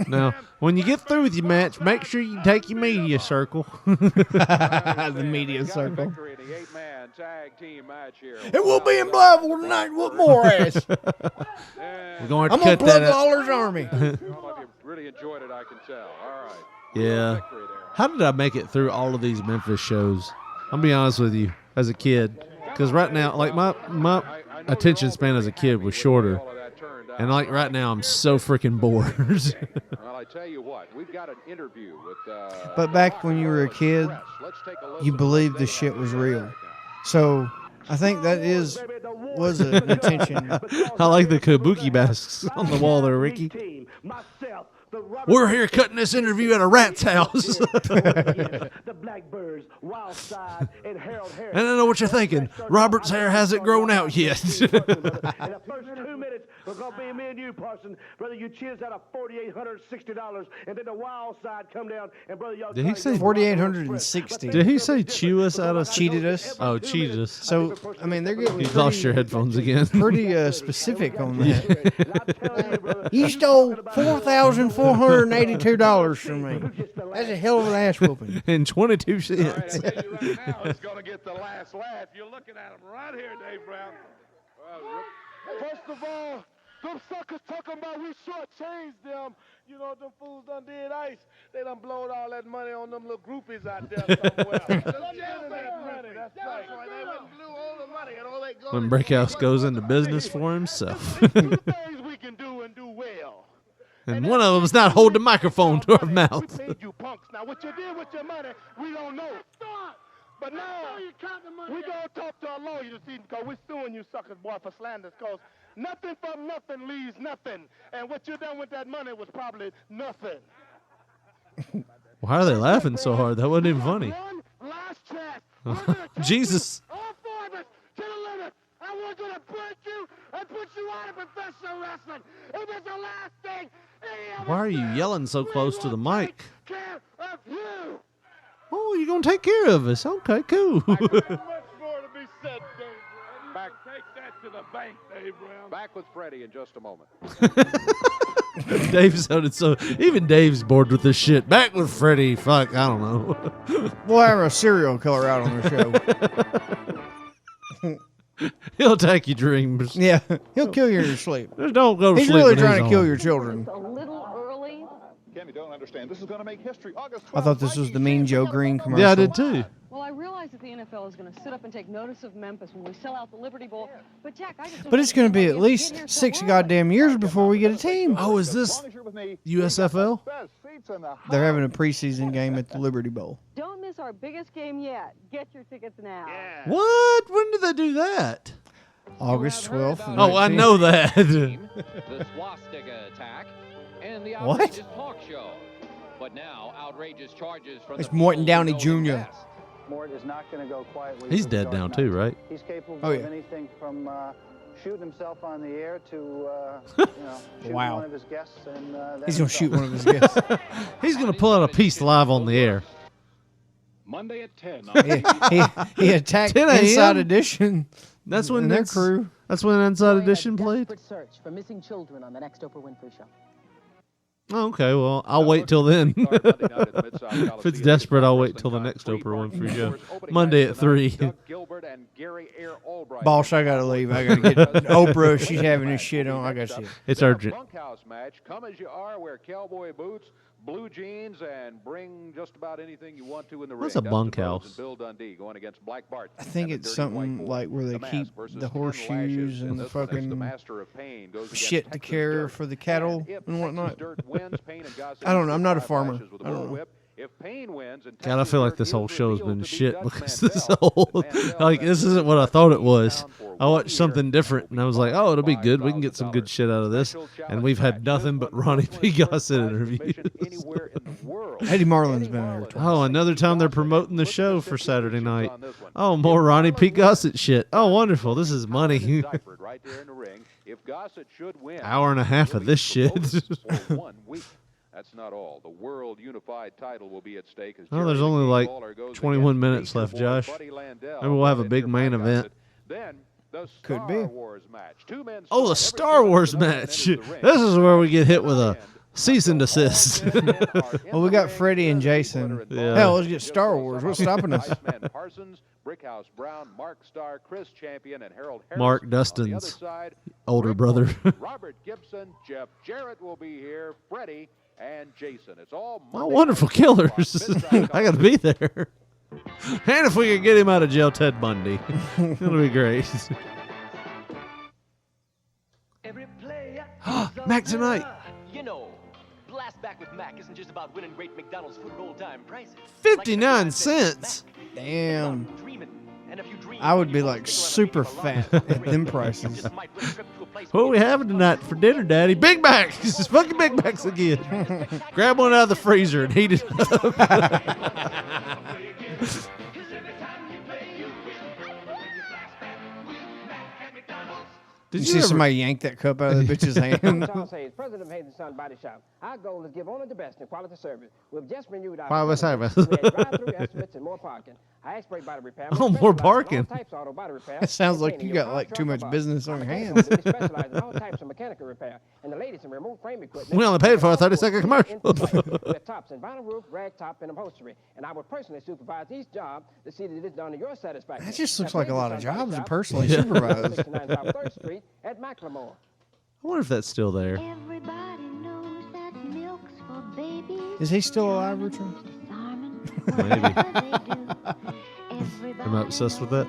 Now, when you get through with your match, make sure you take your media circle. The media circle. Victory in the 8-man tag team match here. And we'll be in Blytheville tonight. What more ass? We're going to I'm going cut to plug that out. Lawler's Army. Some of you really enjoyed it, I can tell. All right. Yeah. How did I make it through all of these Memphis shows? I'll be honest with you, as a kid. Because right now, like my attention span as a kid was shorter. And like right now, I'm so freaking bored. Well, I tell you what, we've got an interview with. But back when you were a kid, you believed the shit was real. So I think that was an intention. I like the kabuki masks on the wall there, Ricky. We're here cutting this interview at a rat's house. The Blackbirds, Wild Side, and Harold Harris. And I know what you're thinking. Robert's hair hasn't grown out yet. In the first 2 minutes, we're going to be me and you, Parson. Brother, you cheers out of $4,860, and then the Wild Side come down, and brother, y'all... Did he say $4,860? Did he say chew us out of... Cheated us? Oh, cheated us. So, I mean, they're getting You lost your headphones again. pretty specific on that. You stole $4,482 from me. That's a hell of an ass whooping. And 22 cents. All right, I tell you right now, it's going to get the last laugh. You're looking at him right here, Dave Brown. First of all, them suckers talking about we shortchanged them. You know, them fools done did ice. They done blowed all that money on them little groupies out there somewhere. That's right. They went and blew all the money and all they go. When Brickhouse goes into business for himself. Two things we can do and do well. And one of them is not hold the microphone to her mouth. We paid you punks. Now, what you did with your money, we don't know. But now, we going to talk to our lawyer this evening because we're suing you suckers, boy, for slanders because nothing from nothing leaves nothing. And what you done with that money was probably nothing. Why are they laughing so hard? That wasn't even funny. One last chance. Jesus. All four of us to the limit. And we're going to break you and put you out of professional wrestling. It was the last thing. Why are you yelling so close to the mic? Care of you. Oh, you're going to take care of us. Okay, cool. Much more to be said, Dave Brown. Back. Take that to the bank, Dave Brown. Back with Freddie in just a moment. Dave sounded so... Even Dave's bored with this shit. Back with Freddie. Fuck, I don't know. We'll have a serial killer out on the show. He'll take your dreams. Yeah, he'll kill you in your sleep. Just don't go to He's sleep. really when trying to he's kill on. your children. A little early. Kenny, don't understand. This is going to make history. August 12th. I thought this was the Mean Joe Green commercial. Yeah, I did too. Well, I realize that the NFL is going to sit up and take notice of Memphis when we sell out the Liberty Bowl. But, Jack, I just... But it's going to be at least 6 goddamn years before we get a team. Oh, is this USFL? They're having a preseason game at the Liberty Bowl. Don't miss our biggest game yet. Get your tickets now. Yeah. What? When did they do that? August 12th. Oh, I know that. The swastika attack and the What? outrageous talk show. But now, outrageous charges from It's the Morton people Downey who know Jr. best. Mort is not going to go quietly. He's for dead dark now nights. too, right? He's capable Oh, yeah. of anything from shooting himself on the air to, shoot Wow. one of his guests. And, then He's going to shoot himself. one of his guests. He's going to pull out a piece live on the air. Monday at 10. he attacked 10 a.m.? Inside Edition. That's when and their that's- crew. That's when Inside Edition played. Search for missing children on the next Oprah Winfrey Show. Oh, okay, well, I'll wait till then. If it's desperate, I'll wait till the next Oprah Winfrey show. Monday at 3. Boss, I got to leave. I got to get Oprah. She's having this shit on. I got to see it. It's urgent. Bunkhouse match. Come as you are. Wear cowboy boots, blue jeans, and bring just about anything you want to in the ring. What's a bunkhouse? Bill Dundee going against Black Bart. I think it's something like where they keep the horseshoes and the fucking shit to care for the cattle and whatnot. I don't know. I'm not a farmer. I don't know. God, I feel like this whole show's been shit because this isn't what I thought it was. I watched something different and I was like, oh, it'll be good. We can get some good shit out of this. And we've had nothing but Ronnie P. Gossett interviews. Eddie Marlin's been there. Oh, another time they're promoting the show for Saturday night. Oh, more Ronnie P. Gossett shit. Oh, wonderful. This is money. Hour and a half of this shit. That's not all. The World Unified title will be at stake. Oh, there's only like 21 minutes left, Josh. Maybe we'll have a big main event. Then the Could be. Wars match. Oh, the Star Wars match. This is where we get hit with a cease and desist. Well, we got Freddie and Jason. Yeah. Hell, let's get Star Wars. What's stopping us? Parsons, Brickhouse Brown, Mark Starr, Chris Champion, and Harold Harris. Mark Dustin's older brother. Robert Gibson, Jeff Jarrett will be here. Freddie and Jason. It's all Oh, wonderful killers. I got to be there. And if we can get him out of jail, Ted Bundy. It'll be great. Mac tonight. You know, Blast Back with Mac isn't just about winning great McDonald's food at old-time prices. 59 cents. Damn. I would be like super fat at them prices. What are we having tonight for dinner, Daddy? Big Macs. Just fucking Big Macs again. Grab one out of the freezer and heat it up. Did you see somebody yank that cup out of the bitch's hand? Charles Hayes, president of Hayes & Son Body Shop. Our goal is to give only the best in quality service. We've just renewed our Quality service. We had drive-through estimates and more parking. Our expert body repair. Oh, more parking. All types of auto body repair. It sounds like you got like too much business on your hands. We specialize in all types of mechanical repair. And the latest in remote frame equipment. We only paid for a 30-second commercial. With tops and vinyl roof, rag top, and upholstery. And I will personally supervise each job to see that it's done to your satisfaction. That just looks like a lot of jobs to personally supervise. 69 South 3rd Street at Macklemore. I wonder if that's still there. Is he still alive, Richard? Maybe. Am I obsessed with that?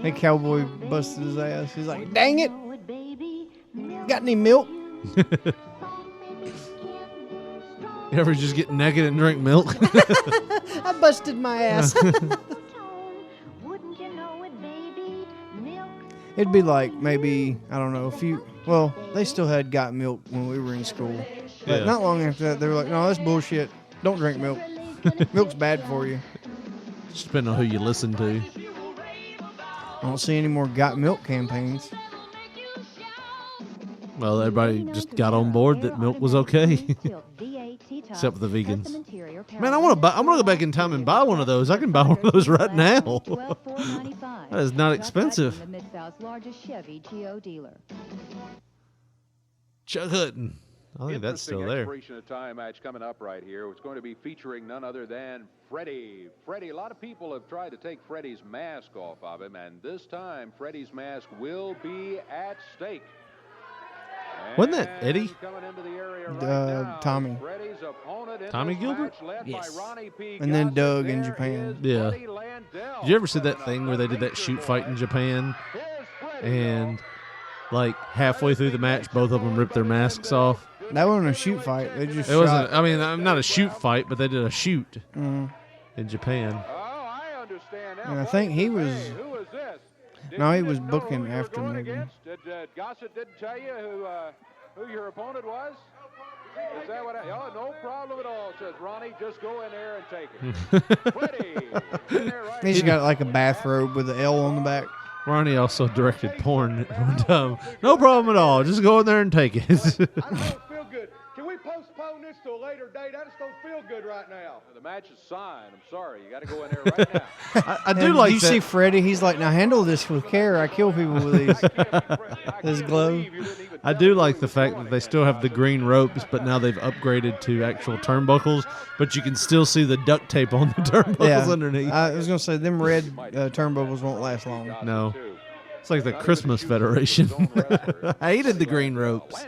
That cowboy busted his ass. He's like, dang it. Got any milk? You ever just get naked and drink milk? I busted my ass. It'd be like maybe, I don't know, well, they still had got milk when we were in school. But Yeah. not long after that, they were like, no, that's bullshit. Don't drink milk. Milk's bad for you. Just depending on who you listen to. I don't see any more got milk campaigns. Well, everybody just got on board that milk was okay. Except for the vegans. Man, I'm gonna go back in time and buy one of those. I can buy one of those right now. That is not expensive. Chuck Hutton. I think that's still there. Expiration of time match coming up right here. It's going to be featuring none other than Freddie. Freddie, a lot of people have tried to take Freddie's mask off of him, and this time Freddie's mask will be at stake. Wasn't that Eddie? Tommy. Tommy Gilbert? Yes. And then Doug in Japan. Yeah. Did you ever see that thing where they did that shoot fight in Japan? And like halfway through the match, both of them ripped their masks off. That wasn't a shoot fight. They just It wasn't. I mean, not a shoot fight, but they did a shoot in Japan. And I think he was. No, he was booking after maybe. Did Gossett didn't tell you who your opponent was? Is that what? Oh, no problem at all. Says Ronnie, just go in there and take it. Freddie, He's got like a bathrobe with an L on the back. Ronnie also directed porn at one time. No problem at all. Just go in there and take it. I don't feel good. Can we postpone this to a later date. I just don't feel good right now. The match is signed. I'm sorry. You got to go in there right now. I do like you that. see Freddie? He's like, now handle this with care. I kill people with these. His glove. I do like the fact that they still have the green ropes, but now they've upgraded to actual turnbuckles. But you can still see the duct tape on the turnbuckles underneath. I was gonna say them red turnbuckles won't last long. No, it's like the Christmas Federation. I hated the green ropes.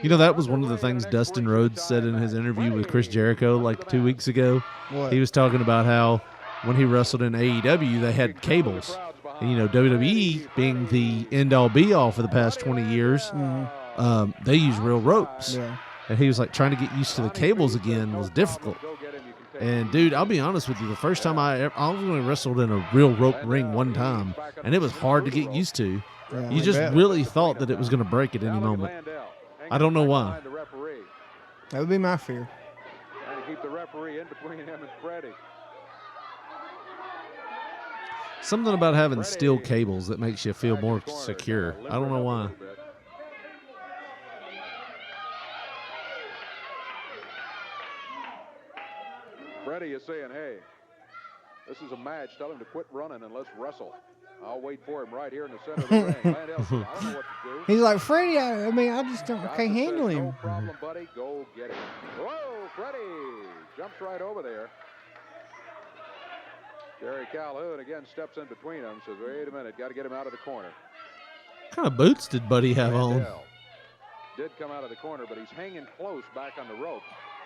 You know, that was one of the things Dustin Rhodes said in his interview with Chris Jericho like 2 weeks ago. What? He was talking about how when he wrestled in AEW, they had cables. And, you know, WWE being the end-all be-all for the past 20 years, they use real ropes. Yeah. And he was like, trying to get used to the cables again was difficult. And, dude, I'll be honest with you. The first time I only wrestled in a real rope ring one time, and it was hard to get used to. Yeah, You just really thought that it was going to break at any moment. I don't know why. That would be my fear. Trying to keep the referee in between him and Freddie. Something about having steel cables that makes you feel more secure. I don't know why. Freddie is saying, hey, this is a match. Tell him to quit running and let's wrestle. I'll wait for him right here in the center of the ring. Landell says, I don't know what to do. He's like, Freddie, I mean, I just can't handle him. No problem, buddy. Go get him. Whoa, Freddie jumps right over there. Jerry Calhoun again steps in between them, says, wait a minute, got to get him out of the corner. What kind of boots did Buddy have on? Did come out of the corner, but he's hanging close back on the rope.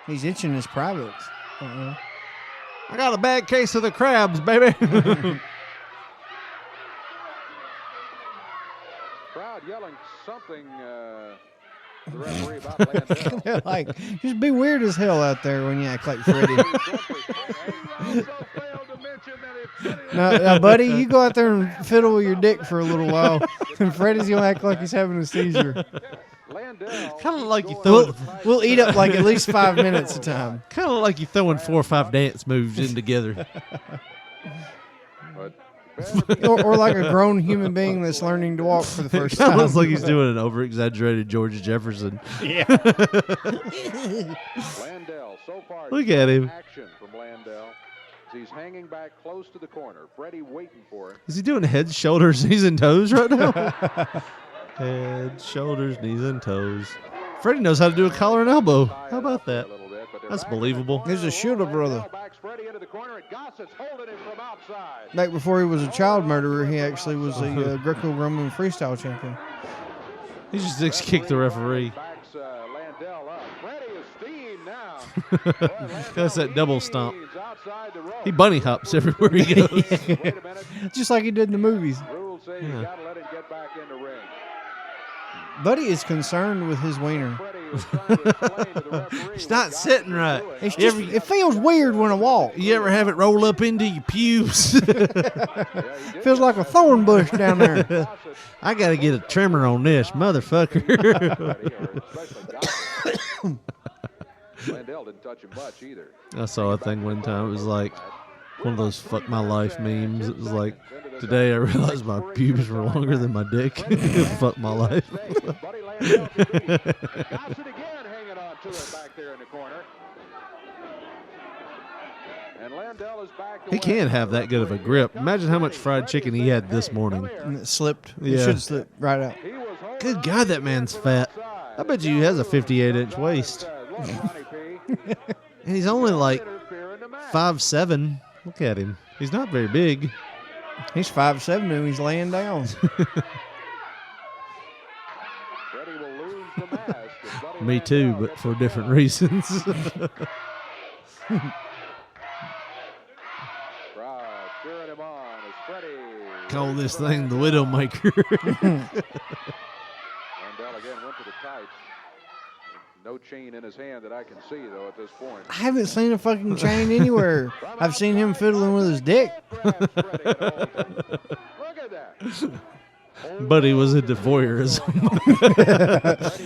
He's itching his privates. I got a bad case of the crabs, baby. Crowd yelling something the referee about Landell. Like, just be weird as hell out there when you act like Freddie. Now, buddy, you go out there and fiddle with your dick for a little while, and Freddie's gonna act like he's having a seizure. Kind of like you throwing. We'll eat up like at least 5 minutes a time. Kind of like you throwing 4 or 5 dance moves in together. or like a grown human being that's learning to walk for the first time. It looks like he's doing an over-exaggerated George Jefferson. Yeah. Landell, so far, Look at him. Action from Landell. He's hanging back close to the corner. Freddie waiting for him. Is he doing head, shoulders, knees, and toes right now? Head, shoulders, knees, and toes. Freddie knows how to do a collar and elbow. How about that? That's believable. He's a Shielder brother. Backs Freddie into the corner, and Gossett's holding him from outside. Back before he was a child murderer, he actually was a Greco-Roman freestyle champion. He just kicked the referee. Backs Landell up. Freddie is steamed now. That's that double stomp. He bunny hops everywhere he goes. Just like he did in the movies. Rules say you gotta let him get back in the ring. Buddy is concerned with his wiener. It's not sitting right. It's just, it feels weird when I walk. You ever have it roll up into your pubes? Feels like a thorn bush down there. I got to get a trimmer on this, motherfucker. Landell didn't touch him much either. I saw a thing one time. It was like one of those fuck my life memes. It was like, today I realized my pubes were longer than my dick. Fuck my life. Buddy Landell can beat. Gossett again hanging on to it back there in the corner. And Landell is back. He can't have that good of a grip. Imagine how much fried chicken he had this morning. And it slipped. Yeah. It should slip right out. Good God, that man's fat. I bet you he has a 58-inch waist. And he's only like 5'7". Look at him. He's not very big. He's 5'7" and he's laying down. Me too, but for different reasons. Call this thing the Widowmaker. Landell again went to the tights. No chain in his hand that I can see, though, at this point. I haven't seen a fucking chain anywhere. I've seen him fiddling with his dick. Look at that. Buddy was into voyeurism.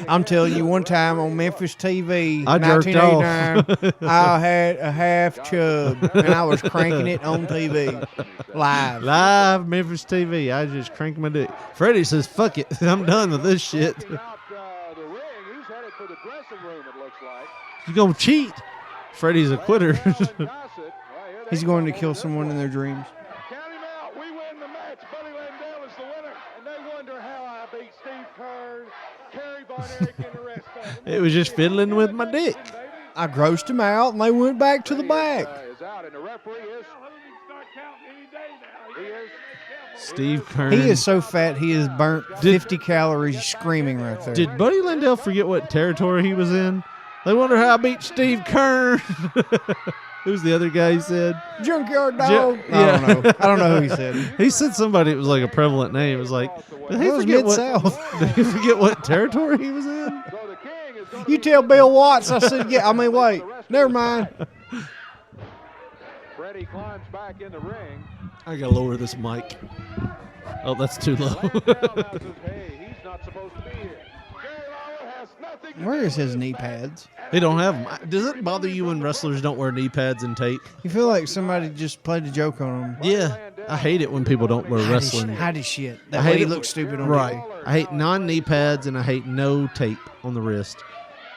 I'm telling you, one time on Memphis TV, I jerked off. 1989, I had a half chub, and I was cranking it on TV. Live Memphis TV. I just cranked my dick. Freddie says, fuck it. I'm done with this shit. You gonna cheat? Freddie's a quitter. He's going to kill someone in their dreams. Count him out. We win the match. Buddy Landell is the winner. And they wonder how I beat Steve Kern, Kerry Von Erich, and the rest of them. It was just fiddling with my dick. I grossed him out, and they went back to the back. Is out, and the referee is. Start counting any day now. He is. Steve Kern. He is so fat, he has burnt 50 calories screaming right there. Did Buddy Landell forget what territory he was in? They wonder how I beat Steve Kern. Who's the other guy he said? Junkyard Dog. Yeah. I don't know. I don't know who he said. He said somebody. It was like a prevalent name. It was like, did he It was forget Mid-South. Did he forget what territory he was in? You tell Bill Watts. I said, yeah. I mean, wait. Never mind. Freddie climbs back in the ring. I gotta lower this mic. Oh, that's too low. Hey, he's not supposed to be here. Where is his knee pads? They don't have them. Does it bother you when wrestlers don't wear knee pads and tape? You feel like somebody just played a joke on him. Yeah. I hate it when people don't wear wrestling. Hidey shit. That I way hate he it. looks stupid on Right. TV. I hate non-knee pads and I hate no tape on the wrist.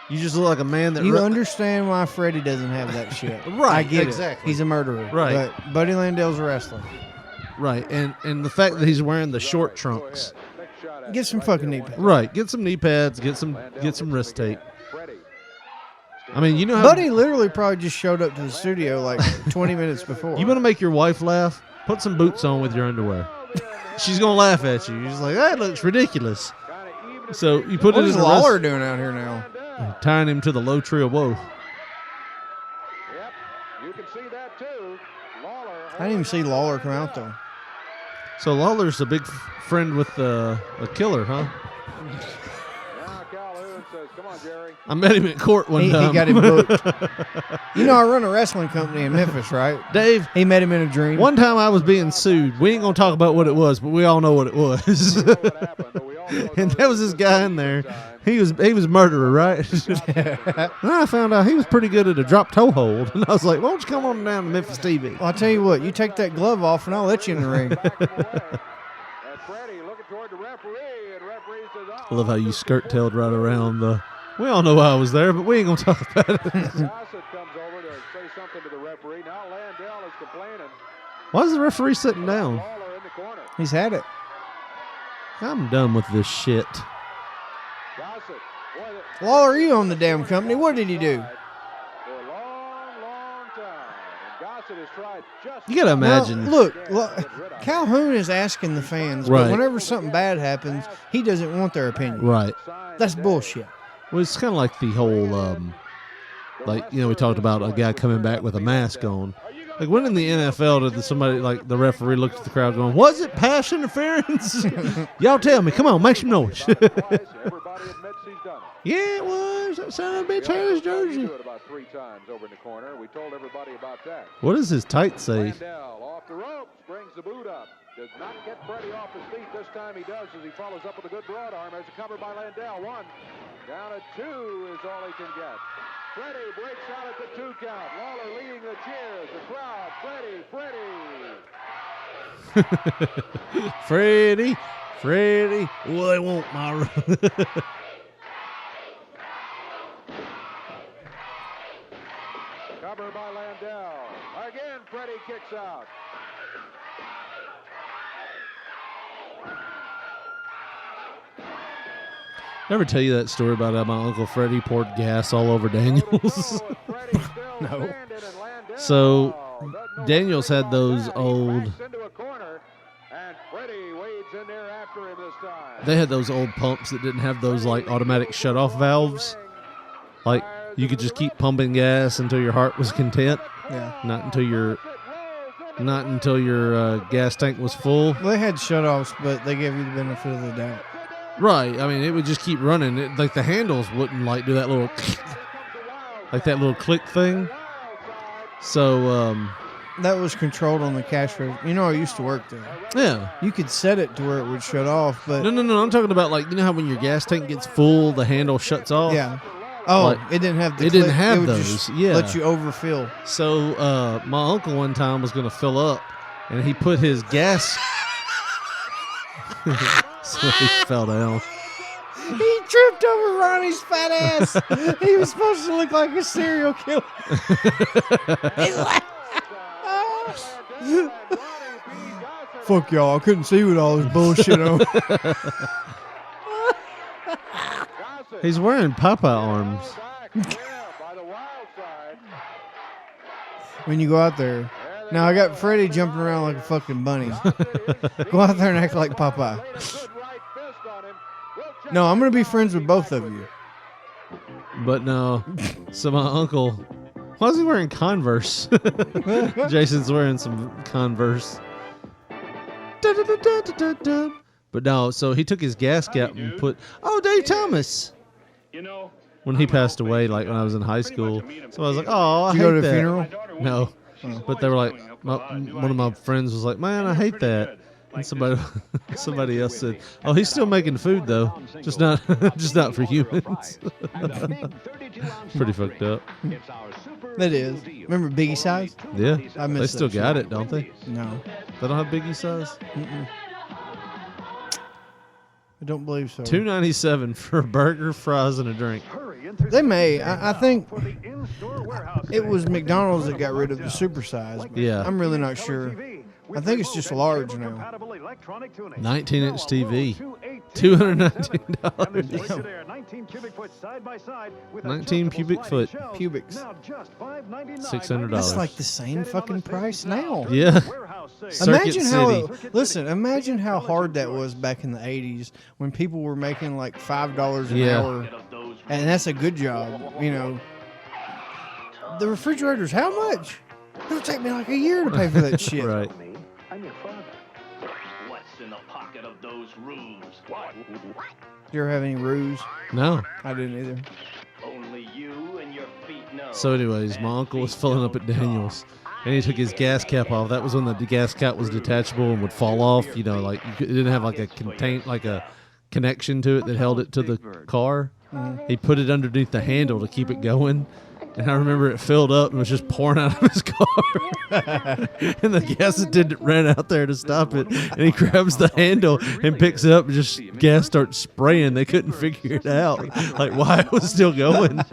You just look like a man that... You understand why Freddie doesn't have that shit. Right, I get exactly. it. He's a murderer. Right. But Buddy Landell's a wrestler. Right, and the fact that he's wearing the short trunks. Get some fucking knee pads. Right, get some knee pads, get some wrist tape. I mean, you know how... Buddy literally probably just showed up to the studio like 20 minutes before. You want to make your wife laugh? Put some boots on with your underwear. She's going to laugh at you. You're just like, that looks ridiculous. So you put What it is in the Lawler wrist, doing out here now? tying him to the low tree of woe. Yep, you can see that too. Lawler. I didn't even see Lawler come out though. So Lawler's a big friend with a killer, huh? Now Calhoun says, "Come on, Jerry." I met him at court one time. He got him booked. You know, I run a wrestling company in Memphis, right? Dave. He met him in a dream. One time I was being sued. We ain't going to talk about what it was, but we all know what it was. And there was this guy in there. He was a murderer, right? And I found out he was pretty good at a drop toe hold. And I was like, why don't you come on down to Memphis TV? Well, I'll tell you what, you take that glove off and I'll let you in the ring. I love how you skirt-tailed right around the... We all know I was there, but we ain't going to talk about it. Gossett comes over to say something to the referee. Now Landell is complaining. Why is the referee sitting down? Lawler in the corner. He's had it. I'm done with this shit. Gossett. Lawler, you own the damn company. What did he do? For a long, long time. And Gossett has tried just... You got to imagine. Now, look, Calhoun is asking the fans, Right. but whenever something bad happens, he doesn't want their opinion. Right. That's bullshit. Well, it's kind of like the whole, we talked about a guy coming back with a mask on. Like, when in the NFL did somebody, like, the referee looked at the crowd going, was it pass interference? Y'all tell me. Come on, make some noise. Yeah, it was. That son of a bitch had his jersey. About 3 times over in the corner. We told everybody about that. What does his tight say? Landell off the ropes, brings the boot up. Does not get Freddie off his feet. This time he does as he follows up with a good broad arm. There's a cover by Landell. 1. Down at 2 is all he can get. Freddie breaks out at the 2 count. Lawler leading the cheers. The crowd. Freddie. Freddie. Well, they won't, Myra. Cover by Landell. Again, Freddie kicks out. Ever tell you that story about how my Uncle Freddie poured gas all over Daniels? No. So, Daniels had those old... They had those old pumps that didn't have those, like, automatic shut-off valves. Like, you could just keep pumping gas until your heart was content. Yeah. Not until your gas tank was full. Well, they had shutoffs, but they gave you the benefit of the doubt. Right. I mean, it would just keep running. Like, the handles wouldn't, like, do that little... like that little click thing. So, that was controlled on the cash register. You know, I used to work there. Yeah. You could set it to where it would shut off, but... No. I'm talking about, like, you know how when your gas tank gets full, the handle shuts off? Yeah. Oh, like, it didn't have the It click. didn't have It would those. just Yeah. let you overfill. So, my uncle one time was going to fill up, and he put his gas... so he fell down. He tripped over Ronnie's fat ass. He was supposed to look like a serial killer. He's like, fuck y'all, I couldn't see with all this bullshit on. He's wearing Popeye arms. When you go out there. Now, I got Freddie jumping around like a fucking bunny. Go out there and act like Popeye. No, I'm going to be friends with both of you. But no. So my uncle, why is he wearing Converse? Jason's wearing some Converse. But no, so he took his gas cap and put, Dave Thomas. When he passed away, like when I was in high school. So I was like, I Did hate you go to that. the funeral? No. But they were like, one of my friends was like, man, I hate that. And somebody else said, he's still making food though, just not for humans. Pretty fucked up. That is. Remember Biggie size? Yeah, I miss they still that got shit. it, don't they? No, they don't have Biggie size. I don't believe so. $2.97 for a burger, fries, and a drink. They may. I think it was McDonald's that got rid of the supersize. Yeah. I'm really not sure. I think it's just large now. 19-inch TV, $219. 19 cubic foot. Cubics. $600. That's like the same fucking price now. Yeah. Imagine Circuit how. Imagine how hard that was back in the '80s when people were making like $5 an Yeah. hour, and that's a good job. You know, the refrigerators. How much? It'll take me like a year to pay for that shit. Right. I'm your father. What's in the pocket of those rubes? What? You ever have any ruse? No. I didn't either. Only you and your feet know. So anyways, my uncle was filling up at Daniel's, and he took his gas cap off. That was when the gas cap was detachable and would fall off. You know, like it didn't have like a connection to it that held it to the car. He put it underneath the handle to keep it going. And I remember it filled up and was just pouring out of his car. And the gas attendant ran out there to stop it. And he grabs the handle and picks it up and just gas starts spraying. They couldn't figure it out. Like why it was still going.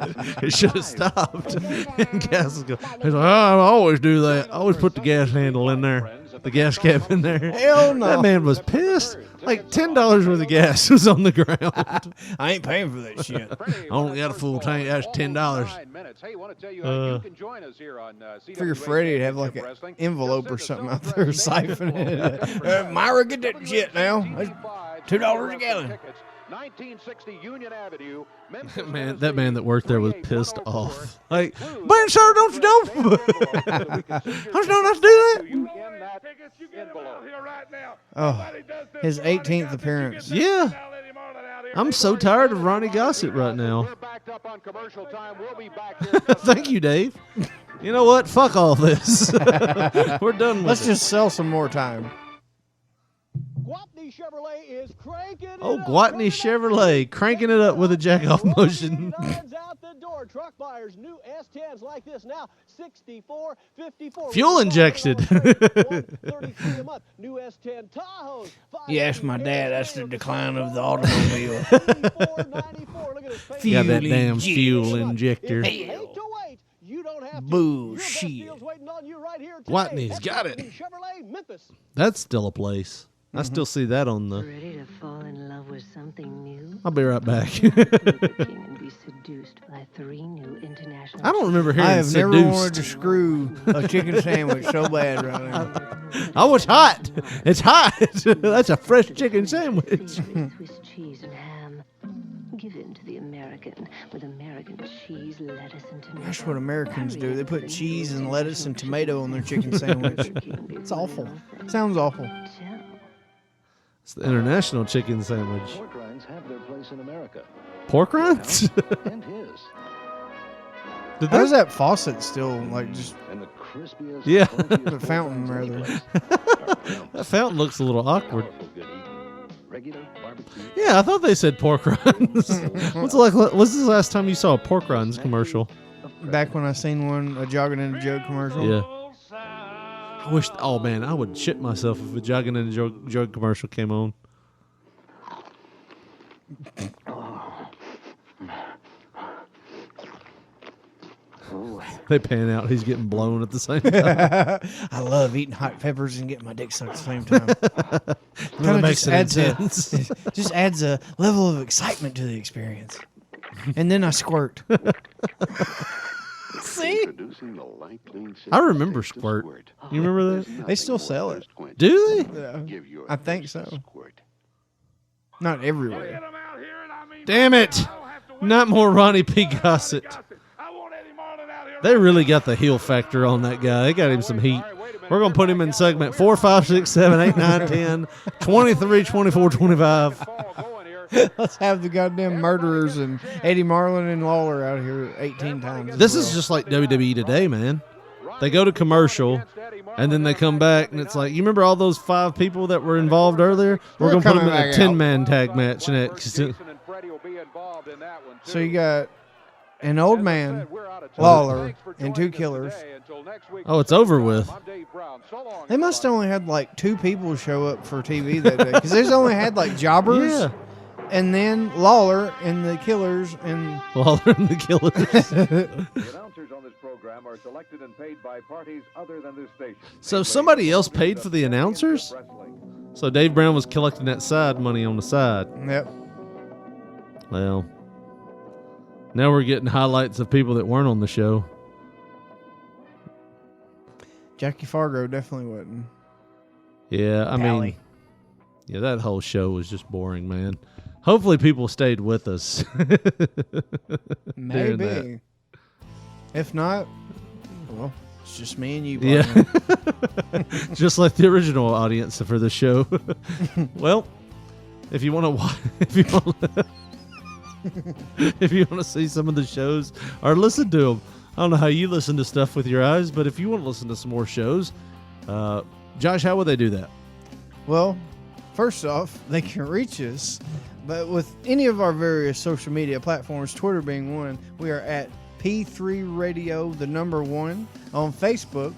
It should have stopped. And gas was going. He's like, I always do that. I always put the gas handle in there. The gas cap in there. Hell no. That man was pissed. Like $10 worth of gas was on the ground. I ain't paying for that shit. I only got a full tank. That's $10. Figure Freddie would have like an envelope or something out there siphoning it. Myra, get that shit now. That's $2 a gallon. 1960 Union Avenue, Memphis, That man that worked there was pissed off. Like, man, sir, don't you know? Don't you know not to do that? Oh, his 18th appearance. Yeah. I'm so tired of Ronnie Gossett right now. Thank you, Dave. You know what? Fuck all this. We're done with Let's it. just sell some more time. Gwatney Chevrolet is cranking it up. Gwatney Chevrolet cranking it up with a jack-off motion. Out the door. Truck buyers, new S10s like this now, 64, 54. Fuel injected. $133 a month. New S10 Tahoes. You ask my dad, that's the decline of the automobile. Got that damn fuel injector. Bullshit. Gwatney's got it. Chevrolet, Memphis. That's still a place. I still see that on the. Ready to fall in love with something new? I'll be right back. King and be seduced by 3 new international. I don't remember hearing I have seduced. never wanted to screw a chicken sandwich so bad right now. Oh, it's hot. It's hot. That's a fresh chicken sandwich. Swiss cheese and ham. Give in to the American with American cheese, lettuce, and tomato. That's what Americans do. They put cheese and lettuce and tomato on their chicken sandwich. It's awful. Sounds awful. It's the international chicken sandwich. Pork rinds have their place in America. Pork rinds? And his. How's that faucet still like just? And the crispiest. Yeah. The fountain rather. That fountain looks a little awkward. Regular barbecue. Yeah, I thought they said pork rinds. What's the last time you saw a pork rinds commercial? Back when I seen one, a Jogging in a Jug commercial. Yeah. I wish. Oh man, I would shit myself if a Jogging in a Jug commercial came on. They pan out. He's getting blown at the same time. I love eating hot peppers and getting my dick sucked at the same time. Really Kinda makes just it intense. just adds a level of excitement to the experience. And then I squirt. See? I remember Squirt. You remember that? They still sell it. Do they? Yeah, I think so. Not everywhere. Damn it! Not more Ronnie P. Gossett. They really got the heel factor on that guy. They got him some heat. We're going to put him in segment 4, 5, 6, 7, 8, 9, 10, 23, 24, 25. Let's have the goddamn murderers and Eddie Marlin and Lawler out here 18 times. This is just like WWE today, man. They go to commercial, and then they come back, and it's like, you remember all those 5 people that were involved earlier? We're going to put them in a 10-man tag match next. So you got an old man, Lawler, and 2 killers. Oh, it's over with. They must have only had like 2 people show up for TV that day because they only had like jobbers. Yeah. And then Lawler and the killers and Lawler and the killers. The announcers on this program are selected and paid by parties other than this station. So somebody else paid for the announcers? So Dave Brown was collecting that side money on the side. Yep. Well, now we're getting highlights of people that weren't on the show. Jackie Fargo definitely wasn't. Yeah, I mean, yeah, that whole show was just boring, man. Hopefully people stayed with us. Maybe. That. If not, well, it's just me and you. Yeah. Just like the original audience for the show. Well, if you want to watch, if you want to see some of the shows or listen to them, I don't know how you listen to stuff with your eyes, but if you want to listen to some more shows, Josh, how would they do that? Well, first off, they can reach us, but with any of our various social media platforms, Twitter being one, we are at P3 Radio, the number 1. On Facebook,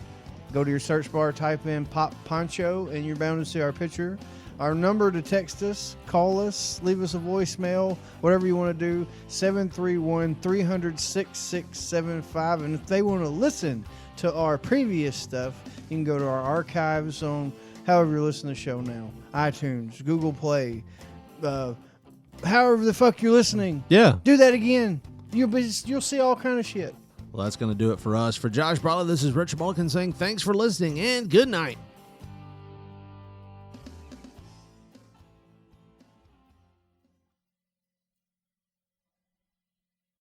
go to your search bar, type in Pop Poncho, and you're bound to see our picture. Our number to text us, call us, leave us a voicemail, whatever you want to do, 731-300-6675. And if they want to listen to our previous stuff, you can go to our archives on however you're listening to the show now. iTunes, Google Play, however the fuck you're listening. Yeah. Do that again. You'll see all kind of shit. Well, that's going to do it for us. For Josh Brawley, this is Richard Balkin saying thanks for listening and good night.